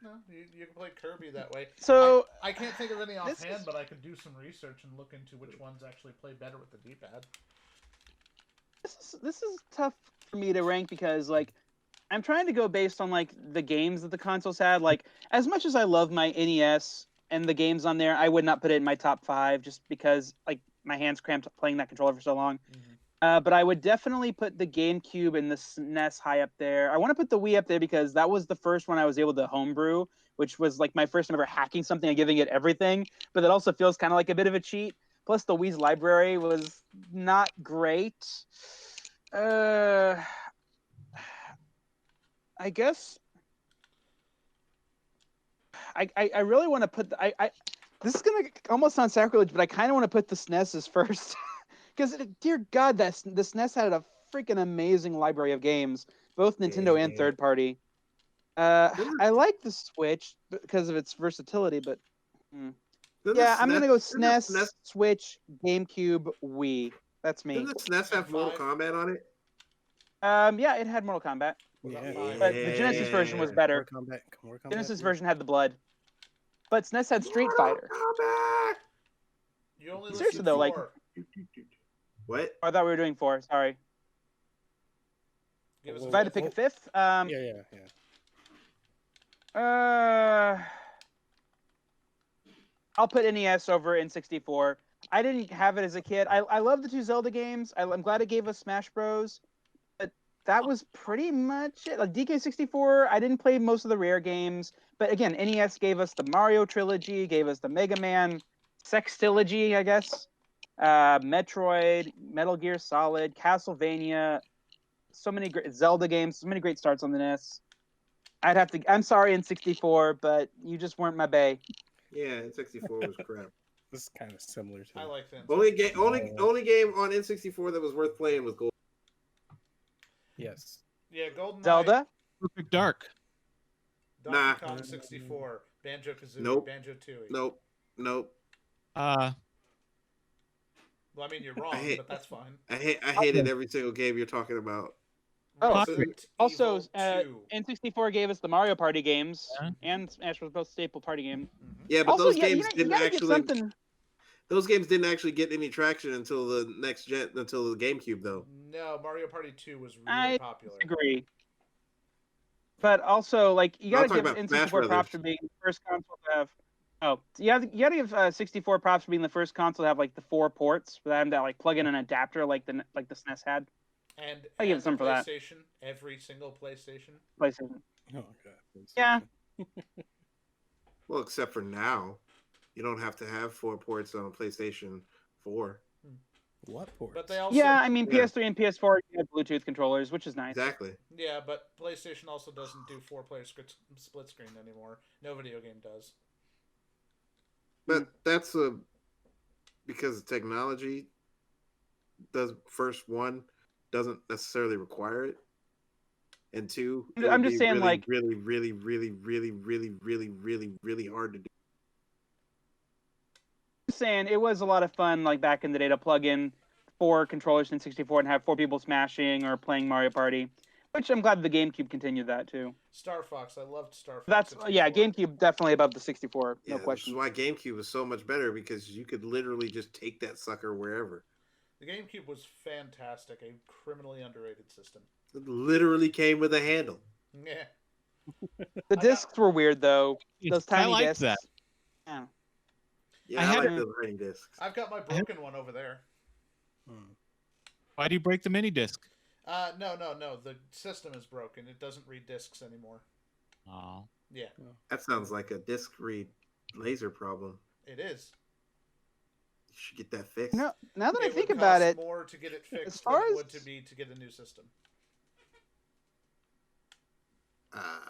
No, you can play Kirby that way. So I can't think of any This offhand, is- but I could do some research and look into which ones actually play better with the D-pad. this is tough for me to rank because like I'm trying to go based on like the games that the consoles had. Like as much as I love my NES and the games on there, I would not put it in my top 5 just because like my hands cramped playing that controller for so long. But I would definitely put the GameCube and the SNES high up there. I want to put the Wii up there because that was the first one I was able to homebrew, which was like my first time ever hacking something and giving it everything. But that also feels kind of like a bit of a cheat. Plus, the Wii's library was not great. I guess I really want to put this is gonna almost sound sacrilege, but I kind of want to put the SNES as first because dear God, the SNES had a freaking amazing library of games, both Nintendo and Yeah. third party. I like the Switch because of its versatility, but yeah, I'm gonna go SNES, Switch, GameCube, Wii. That's me. Didn't the SNES have Mortal Kombat on it? Yeah, it had Mortal Kombat, Yeah, but the Genesis version was better. Mortal Kombat Genesis 3. version had the blood, but SNES had Street Fighter. Kombat! You only Seriously, listed though, like- 4. What? Oh, I thought we were doing 4. Sorry. Give us Well, If I had to pick a fifth, Yeah. I'll put NES over N64. I didn't have it as a kid. I love the 2 Zelda games. I'm glad it gave us Smash Bros. But that was pretty much it. Like DK64, I didn't play most of the rare games. But again, NES gave us the Mario trilogy, gave us the Mega Man sextilogy, I guess. Metroid, Metal Gear Solid, Castlevania, so many great Zelda games, so many great starts on the NES. I'm sorry N64, but you just weren't my bae. Yeah, N64 was crap. This is kind of similar to. I like that. Only game on N64 that was worth playing was Gold. Yes. Yeah, GoldenEye, Zelda? Perfect Dark. Donkey Nah. Kong 64, Banjo-Kazooie, Nope. Banjo-Tooie. Nope. Well, I mean, you're wrong, hate- but that's fine. I hated every single game you're talking about. Oh, Resident also, Evil 2. N64 gave us the Mario Party games, Yeah. and Smash was both staple party game. Mhm. Yeah, but Also, those yeah, games you didn't gotta get actually. something. Those games didn't actually get any traction until the next gen, until the GameCube, though. No, Mario Party 2 was really I popular. Agree. But also, like, you gotta talking give about Smash N64 props Brothers. for being the first console to have. Oh, you gotta give 64 props for being the first console to have like the 4 ports for them to like plug in an adapter like the SNES had. And I give and some the for that. PlayStation, every single PlayStation. PlayStation. Oh god. Yeah. Well, except for now, you don't have to have 4 ports on a PlayStation 4. What port? But they also Yeah, I mean Yeah. PS3 and PS4 you had Bluetooth controllers, which is nice. Exactly. Yeah, but PlayStation also doesn't do 4-player split screen anymore. No video game does. But that's because the technology doesn't necessarily require it, and 2, it I'm would just be saying, really, like- really hard to do. Saying it was a lot of fun like back in the day to plug in 4 controllers in 64 and have 4 people smashing or playing Mario Party, which I'm glad the GameCube continued that too. Star Fox, I loved Star Fox. That's 64. yeah, GameCube definitely above the 64, Yeah, no which is question. why GameCube was so much better, because you could literally just take that sucker wherever. The GameCube was fantastic, a criminally underrated system. It literally came with a handle. Yeah. The I discs were weird though. Those I tiny like discs. that. Yeah. Yeah, I I, had like a- the tiny discs. I've got my broken one over there. Why do you break the mini disc? No. The system is broken. It doesn't read discs anymore. Oh. Yeah, That sounds like a disc read laser problem. it is. You should get that fixed. No, now that I It think would about cost it, more to get it fixed far than it as- would to be to get a new system.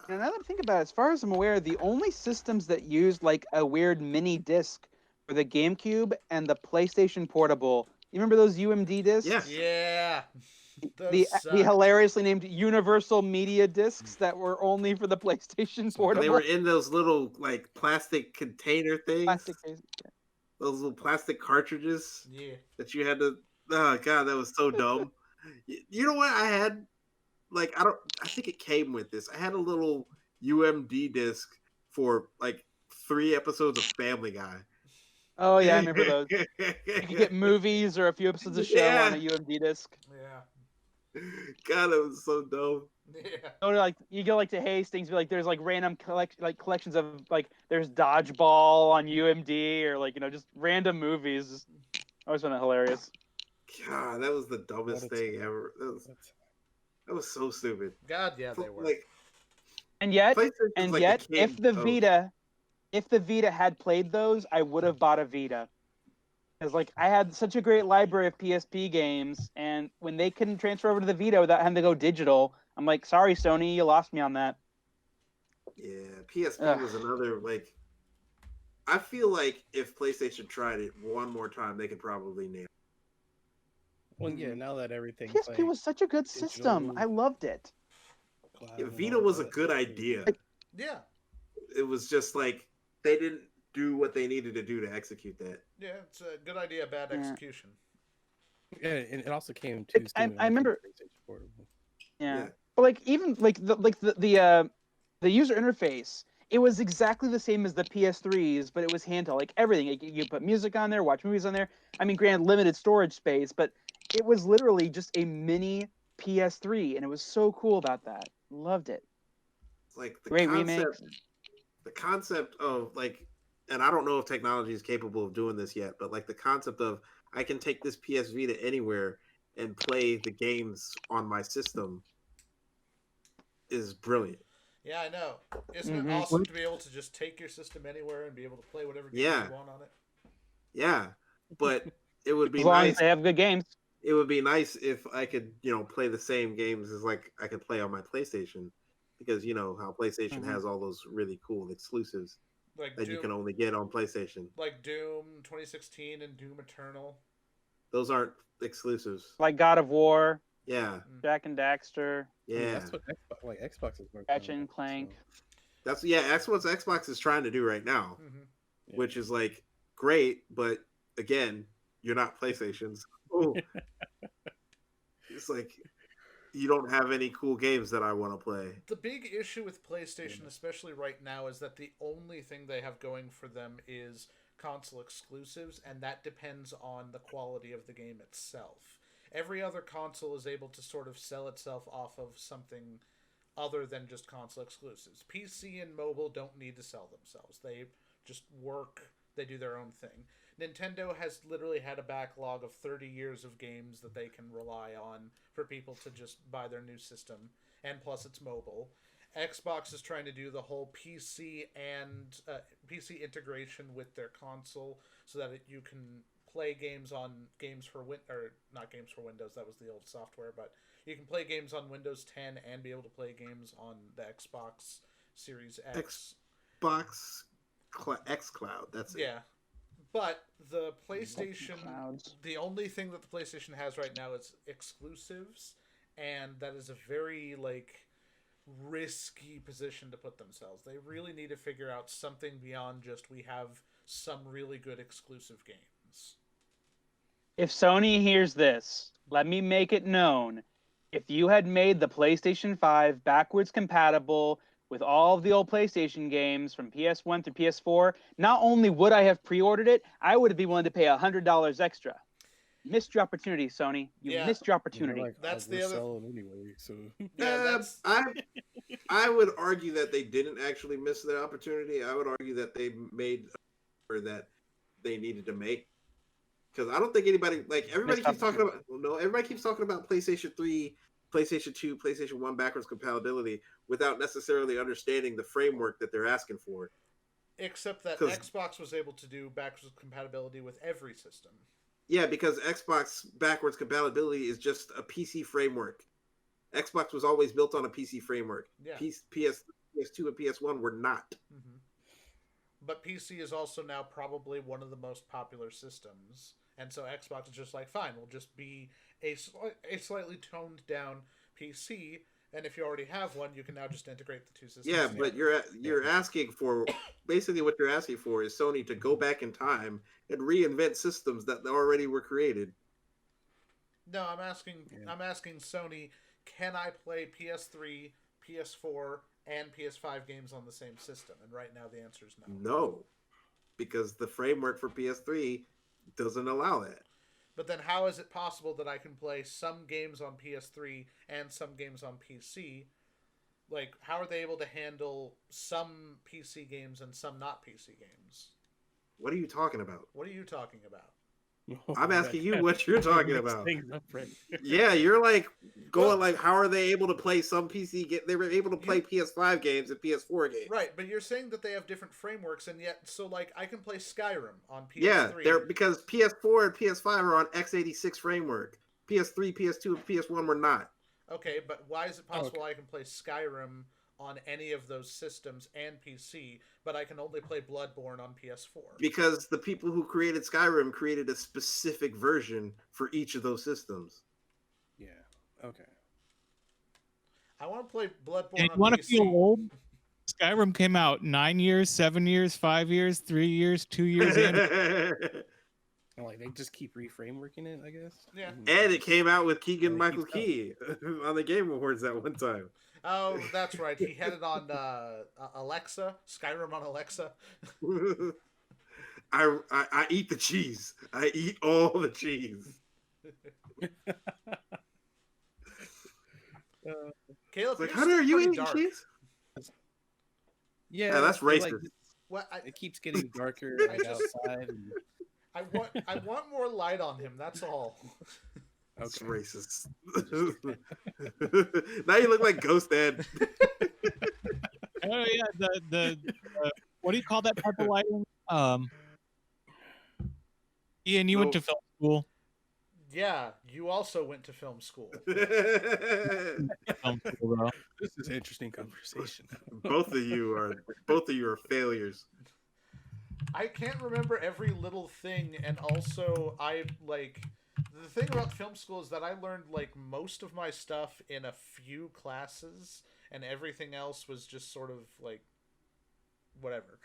And now that I think about it, as far as I'm aware, the only systems that used like a weird mini disc were the GameCube and the PlayStation Portable. You remember those UMD discs? Yeah. Those The sucked. hilariously named Universal Media Discs that were only for the PlayStation Portable. They were in those little like plastic container things, Plastic case. those little plastic cartridges Yeah. that you had to. Oh god, that was so dumb. You know what I had? Like I think it came with this. I had a little UMD disc for like 3 episodes of Family Guy. Oh yeah, I remember those. You could get movies or a few episodes of show on a UMD disc. Yeah. God, it was so dumb. Yeah. Or like you go like to Hastings, be like there's like random collections of like there's Dodgeball on UMD or like just random movies. I always found that hilarious. God, that was the dumbest What a thing time. ever. That was so stupid. God, yeah, they were. Like And yet, PlayStation's like the king if the of- Vita had played those, I would have bought a Vita. Because like I had such a great library of PSP games, and when they couldn't transfer over to the Vita without having to go digital, I'm like, sorry, Sony, you lost me on that. Yeah, PSP Ugh. was another like. I feel like if PlayStation tried it one more time, they could probably nail it. Well, yeah. Now that everything PSP was such a good system. digital- I loved it. Yeah, Vita was a good idea. Yeah. It was just like they didn't do what they needed to do to execute that. Yeah, it's a good idea, bad Yeah. execution. Yeah, and it also came too I soon. remember- PlayStation Portable. Yeah. Yeah. But like even like the user interface, it was exactly the same as the PS3s, but it was handheld. Like everything, like, you put music on there, watch movies on there. I mean, granted, limited storage space, but it was literally just a mini PS3, and it was so cool about that. Loved it. It's like the Great concept, remakes. the concept of like, and I don't know if technology is capable of doing this yet, but like the concept of I can take this PS Vita anywhere and play the games on my system is brilliant. Yeah, I know. Isn't it Mhm. awesome to be able to just take your system anywhere and be able to play whatever game Yeah. you want on it? Yeah, but it would be As long as nice. they have good games. It would be nice if I could, play the same games as like I could play on my PlayStation, because you know how PlayStation Mhm. has all those really cool exclusives Like that you Doom, can only get on PlayStation. like Doom 2016 and Doom Eternal. Those aren't exclusives. Like God of War, Yeah, Jack and Daxter, I mean, yeah. that's what Xbox is working Ratchet on, and Clank. so, That's that's what Xbox is trying to do right now, Mm-hmm. yeah. which is like great, but again, you're not PlayStation. So it's like you don't have any cool games that I want to play. The big issue with PlayStation, especially right now, is that the only thing they have going for them is console exclusives, and that depends on the quality of the game itself. Every other console is able to sort of sell itself off of something other than just console exclusives. PC and mobile don't need to sell themselves. They just work, they do their own thing. Nintendo has literally had a backlog of 30 years of games that they can rely on for people to just buy their new system, and plus it's mobile. Xbox is trying to do the whole PC and PC integration with their console so that you can play games on not games for Windows, that was the old software, but you can play games on Windows 10 and be able to play games on the Xbox Series X. Xbox xCloud. That's it. Yeah. But the PlayStation, Clouds. the only thing that the PlayStation has right now is exclusives, and that is a very risky position to put themselves. They really need to figure out something beyond just we have some really good exclusive games. If Sony hears this, let me make it known. If you had made the PlayStation 5 backwards compatible with all of the old PlayStation games from PS1 to PS4, not only would I have pre-ordered it, I would be willing to pay $100 extra. Missed your opportunity, Sony. You Yeah. missed your opportunity. That's we're the other- selling anyway. So Yeah, that's I would argue that they didn't actually miss the opportunity. I would argue that they made or that they needed to make, because I don't think anybody everybody Missed keeps talking about everybody keeps talking about PlayStation 3, PlayStation 2, PlayStation 1 backwards compatibility without necessarily understanding the framework that they're asking for. except that 'Cause- Xbox was able to do backwards compatibility with every system. Yeah, because Xbox backwards compatibility is just a PC framework. Xbox was always built on a PC framework. Yeah. PS2 and PS1 were not. Hmm. But PC is also now probably one of the most popular systems, and so Xbox is just like, fine, we'll just be a slightly toned down PC, and if you already have one, you can now just integrate the two systems. Yeah, but together. you're asking for basically what you're asking for is Sony to go back in time and reinvent systems that already were created. No, I'm asking Sony, can I play PS3, PS4, and PS5 games on the same system? And right now the answer is no. No, because the framework for PS3 doesn't allow that. But then how is it possible that I can play some games on PS3 and some games on PC? Like, how are they able to handle some PC games and some not PC games? What are you talking about? What are you talking about? I'm asking you what you're talking Mix about. things up, right? Yeah, you're like going like, how are they able to play some PC game? They were able to play PS5 games and PS4 games. Right, but you're saying that they have different frameworks, and yet, so like, I can play Skyrim on PS3. Yeah, they're because PS4 and PS5 are on x86 framework. PS3, PS2, and PS1 were not. Okay, but why is it possible I can play Skyrim on any of those systems and PC, but I can only play Bloodborne on PS4? Because the people who created Skyrim created a specific version for each of those systems. Yeah. Okay. I want to play Bloodborne And on you want to PC. feel old? Skyrim came out 9 years, 7 years, 5 years, 3 years, 2 years. And, like they just keep reframeworking it, I guess. Yeah. And it came out with Keegan Yeah, Michael keeps Key on the Game Awards that one time. Oh, that's right. He had it on Alexa, Skyrim on Alexa. I eat the cheese. I eat all the cheese. Caleb, It's like, yours Hunter, are is you pretty eating dark. cheese? Yeah, Yeah, that's but, like, racist. What? it keeps getting darker I like, just- outside. And, I want more light on him. That's all. It's okay. racist. Now you look like Ghost Ed. Oh yeah, the what do you call that type of lighting? Ian, you went to film school. Yeah, you also went to film school. Film school, bro. This is an interesting conversation. both of you are failures. I can't remember every little thing, and also I like the thing about film school is that I learned like most of my stuff in a few classes, and everything else was just sort of like whatever.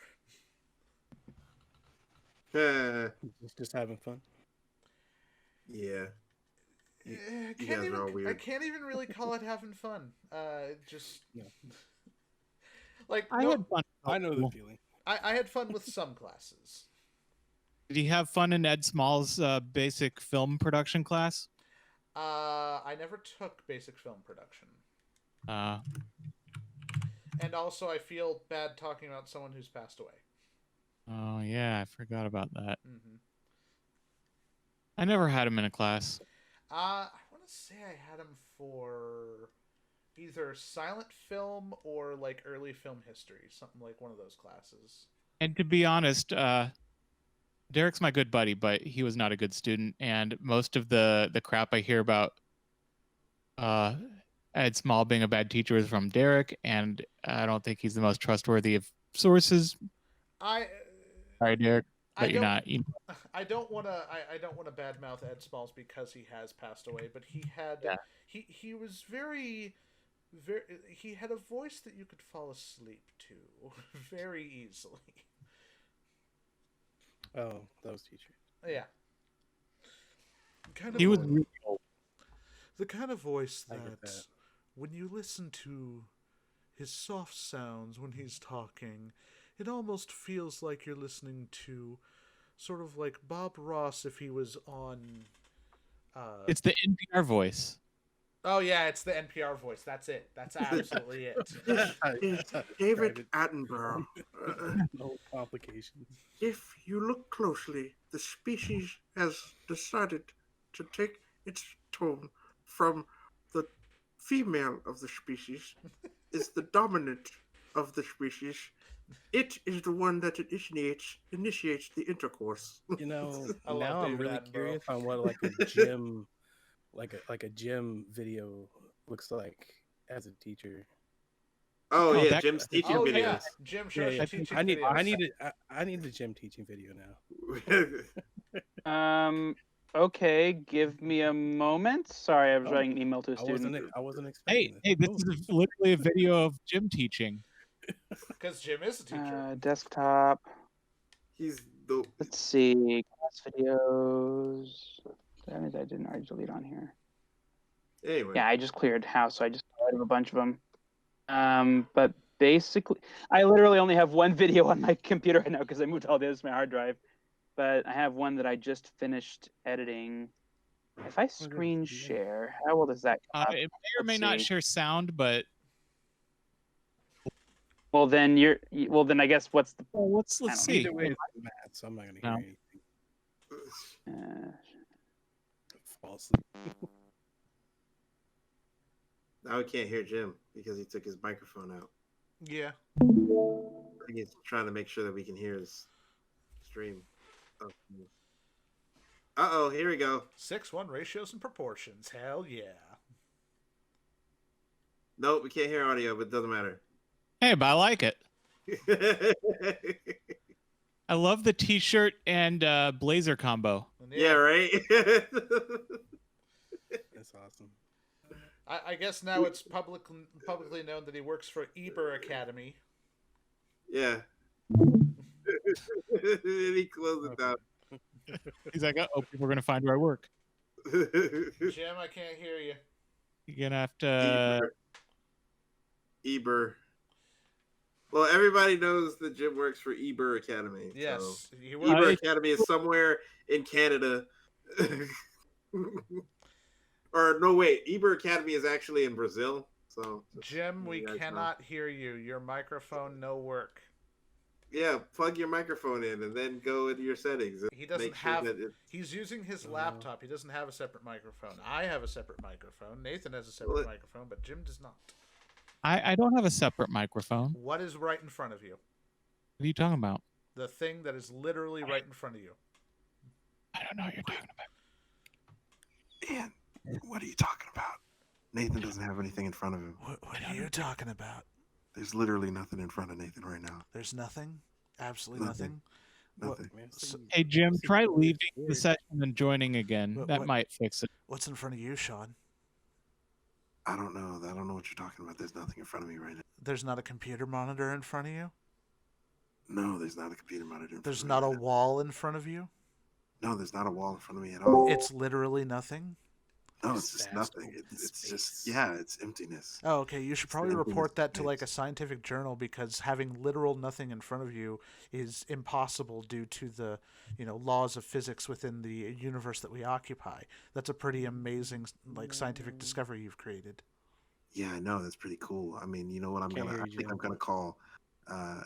Just having fun. Yeah. I guys can't are even. all weird. I can't even really call it having fun. Just Yeah. like I no, had fun. I know the feeling. I had fun with some classes. Did you have fun in Ed Small's basic film production class? I never took basic film production, and also I feel bad talking about someone who's passed away. Oh yeah, I forgot about that. Mm-hmm. I never had him in a class. I want to say I had him for either silent film or like early film history, something like one of those classes. And to be honest, Derek's my good buddy, but he was not a good student. And most of the crap I hear about Ed Small being a bad teacher is from Derek, and I don't think he's the most trustworthy of sources. Sorry, Derek, but you're not. I don't want to. I don't want to badmouth Ed Smalls because he has passed away, but he had. Yeah. He was very. He had a voice that you could fall asleep to very easily. Oh, those teachers. Yeah. Kind of He was a- really old. the kind of voice I get that that. when you listen to his soft sounds when he's talking, it almost feels like you're listening to sort of like Bob Ross if he was on It's the NPR voice. Oh yeah, it's the NPR voice. That's it. That's absolutely it. It's David Attenborough. No complications. If you look closely, the species has decided to take its tone from the female of the species is the dominant of the species. It is the one that initiates the intercourse. You know, I love now I'm David really Attenborough. curious on what like a gym, like a gym video looks like as a teacher. Oh, Oh, yeah, that- Jim's teaching Oh videos. yeah, Jim shows Yeah, you teaching I need videos. I need a gym teaching video now. Okay, give me a moment. Sorry, I was Oh, writing an email to a student. I wasn't expecting Hey, this. this is literally a video of Jim teaching. Because Jim is a teacher. Desktop. He's the. Let's see. Class videos. That means I didn't already delete on here. Anyway. Yeah, I just cleared house, so I just got rid of a bunch of them. But basically, I literally only have one video on my computer right now because I moved all the others to my hard drive. But I have one that I just finished editing. If I screen share, how well does that come up? It may or may Let's not see. share sound, but Well, then I guess what's the let's I don't see. Either way, it's math, so I'm not gonna hear No. anything. uh, Fall asleep. Now we can't hear Jim because he took his microphone out. Yeah. I think he's trying to make sure that we can hear his stream. Uh-oh, here we go. 6:1 ratios and proportions. Hell yeah. Nope, we can't hear audio, but it doesn't matter. Hey, but I like it. I love the T-shirt and blazer combo. And Yeah, right? That's awesome. I guess now it's publicly known that he works for Eber Academy. Yeah. And he closed it down. He's like, oh, people are gonna find where I work. Jim, I can't hear you. You're gonna have to. Eber. Well, everybody knows that Jim works for Eber Academy. Yes, So. he Eber works. Academy is somewhere in Canada. Or no, wait. Eber Academy is actually in Brazil. So Jim, we you guys know. cannot hear you. Your microphone no work. Yeah, plug your microphone in and then go into your settings. And He doesn't make sure have. that it, He's using his laptop. He doesn't have a separate microphone. I have a separate microphone. Nathan has a separate Well, microphone, but Jim does not. I don't have a separate microphone. What is right in front of you? What are you talking about? The thing that is literally right in front of you. I don't know what you're talking about. Ian, what are you talking about? Nathan doesn't have anything in front of him. What are you talking about? There's literally nothing in front of Nathan right now. There's nothing? Absolutely Nothing. nothing? Nothing. Hey, Jim, try leaving the session and joining again. What- That what- might fix it. What's in front of you, Sean? I don't know. I don't know what you're talking about. There's nothing in front of me right now. There's not a computer monitor in front of you? No, there's not a computer monitor. In There's front not of a me right wall in front of you? now. No, there's not a wall in front of me at all. It's literally nothing? No, it's just Vast nothing. open It's just space. it's emptiness. Oh, okay. You should It's probably the emptiness report of that to like a space. scientific journal because having literal nothing in front of you is impossible due to the, laws of physics within the universe that we occupy. That's a pretty amazing like scientific discovery you've created. Yeah, I know. That's pretty cool. I mean, you know what? Can't hear I you, think Jim. I'm gonna call.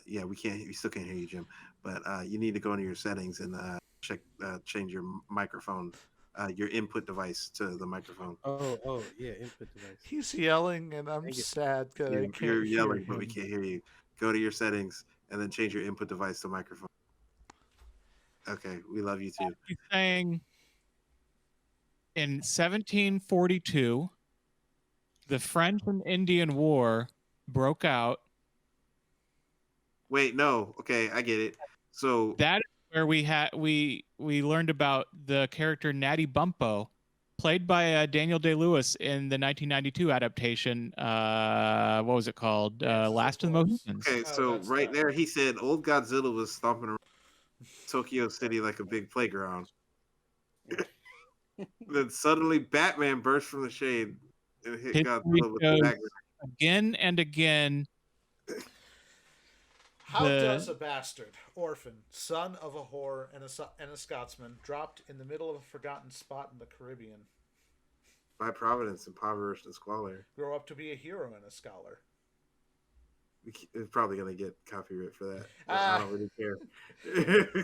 Yeah, we still can't hear you, Jim. But you need to go into your settings and change your microphone, your input device to the microphone. Oh, yeah, input device. He's yelling and I'm Thank you. sad because I can't You're hear yelling, but we him. can't hear you. Go to your settings and then change your input device to microphone. Okay, we love you too. He's saying in 1742, the French and Indian War broke out. Wait, no. Okay, I get it. So That is where we learned about the character Natty Bumppo, played by Daniel Day-Lewis in the 1992 adaptation. What was it called? Last of the Mohicans. okay, Oh, so that's right that. there, he said old Godzilla was stomping around Tokyo City like a big playground. Then suddenly Batman burst from the shade and hit History Godzilla with the shows- dagger. Again and again, How The- does a bastard, orphan, son of a whore and a Scotsman, dropped in the middle of a forgotten spot in the Caribbean, By Providence, impoverished and squalor. grow up to be a hero and a scholar? We're probably gonna get copyright for that. But Ah. I don't really care.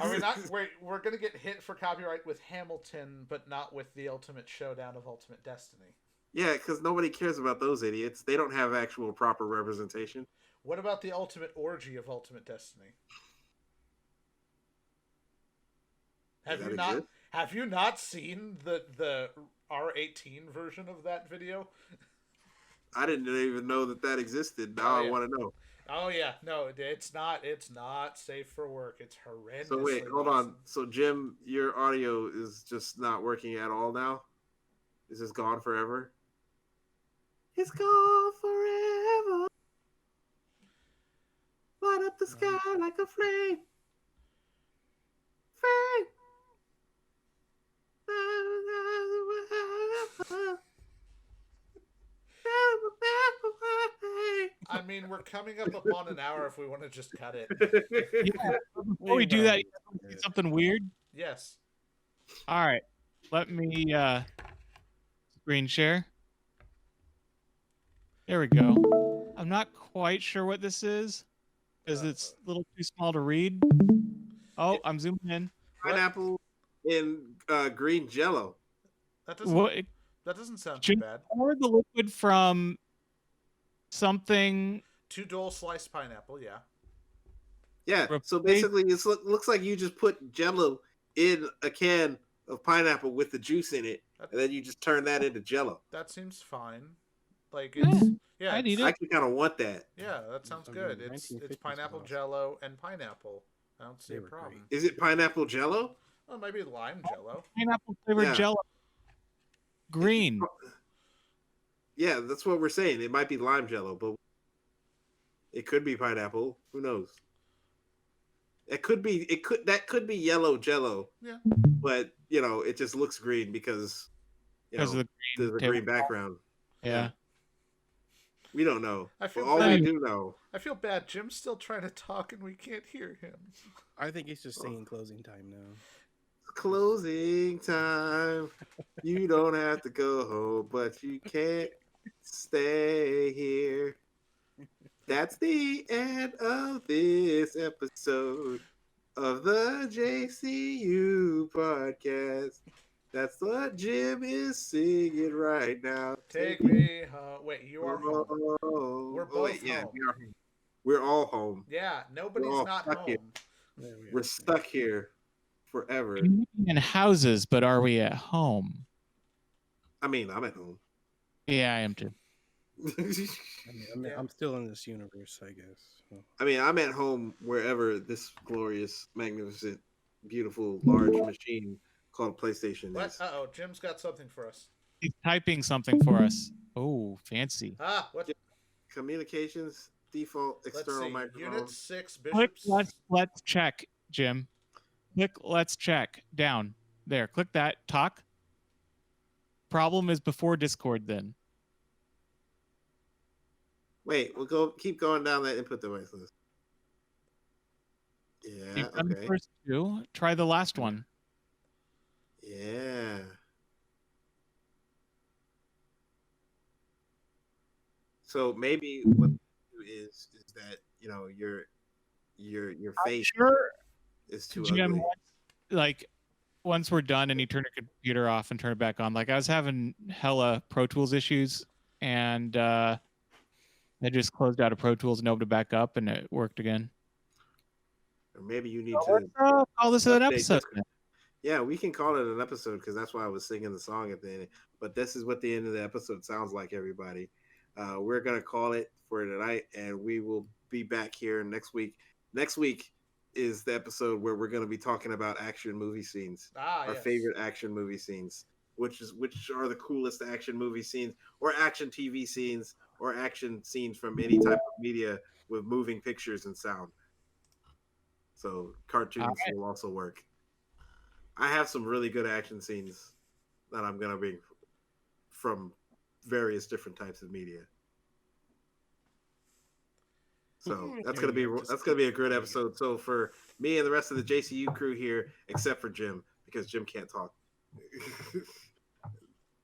Are we not? We're going to get hit for copyright with Hamilton, but not with the Ultimate Showdown of Ultimate Destiny. Yeah, because nobody cares about those idiots. They don't have actual proper representation. What about the Ultimate Orgy of Ultimate Destiny? Have Does you that not? exist? Have you not seen the R18 version of that video? I didn't even know that existed. Now Oh, I yeah. want to know. Oh yeah, no, it's not. It's not safe for work. It's horrendous. So wait, hold on. So Jim, your audio is just not working at all now. Is this gone forever? It's gone forever. Light up the sky like a flame. Flame. I mean, we're coming up upon an hour if we want to just cut it. Yeah, before we do that, you see something weird? Yes. All right. Let me screen share. There we go. I'm not quite sure what this is because it's a little too small to read. Oh, I'm zooming in. Pineapple in green jello. That doesn't. What? That doesn't sound too Jim bad. poured the liquid from something. 2 Dole sliced pineapple. Yeah. Yeah. So basically, it looks like you just put jello in a can of pineapple with the juice in it, and then you just turn that into jello. That seems fine. Like it's yeah. I'd eat I it. actually kind of want that. Yeah, that sounds I good. mean, It's 1950s pineapple was jello and pineapple. I don't see They a were problem. Is it pineapple jello? Well, maybe lime jello. Pineapple flavored Yeah. jello. Green. Yeah, that's what we're saying. It might be lime jello, but it could be pineapple. Who knows? It could be. That could be yellow jello. Yeah. But it just looks green because Because of the there's a table- green background. Yeah. We don't know. I feel But all bad. we do know. I feel bad. Jim's still trying to talk and we can't hear him. I think he's just saying closing time now. Closing time. You don't have to go home, but you can't stay here. That's the end of this episode of the JCU podcast. That's what Jim is singing right now. Take me home. Wait, you are home. home. We're both home. We are home. We're all home. Yeah, nobody's all not stuck home. here. There we We're are. stuck here forever. We're living in houses, but are we at home? I mean, I'm at home. Yeah, I am too. Yeah. I'm still in this universe, I guess. So, I mean, I'm at home wherever this glorious, magnificent, beautiful, large machine called PlayStation What? is. Uh-oh, Jim's got something for us. He's typing something for us. Oh, fancy. Ah, what? Communications, default, Let's external see. microphone. Unit 6, Click Bishops. let's check, Jim. Click let's check. Down. There. Click that. Talk. Problem is before Discord then. Wait, we'll keep going down that input device list. Yeah, You've done the okay. first two. Try the last one. Yeah. So maybe what you do is that your face Sure, is too Jim. ugly. Once we're done and you turn your computer off and turn it back on, like I was having hella Pro Tools issues, and I just closed out of Pro Tools and opened it back up, and it worked again. Or maybe you need So to let's call this an update episode. this. Yeah, we can call it an episode because that's why I was singing the song at the end. But this is what the end of the episode sounds like, everybody. We're going to call it for tonight, and we will be back here next week. Next week is the episode where we're going to be talking about action movie scenes, Ah, our yes. favorite action movie scenes, which are the coolest action movie scenes, or action TV scenes, or action scenes from any type of media with moving pictures and sound. So cartoons will also work. I have some really good action scenes that I'm gonna bring from various different types of media. So that's gonna be a good episode. So for me and the rest of the JCU crew here, except for Jim, because Jim can't talk.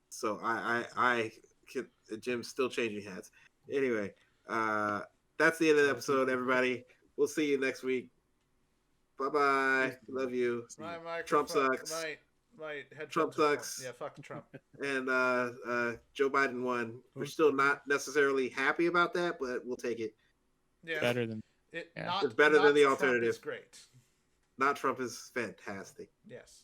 So I can, Jim's still changing hats. Anyway, that's the end of the episode, everybody. We'll see you next week. Bye-bye. Love you. My Trump microphone- sucks. My headphones Trump are full. sucks. Yeah, fuck Trump. And Joe Biden won. We're still not necessarily happy about that, but we'll take it. Yeah, Better than it, yeah. not, It's better not than the Trump alternative. is great. Not Trump is fantastic. Yes.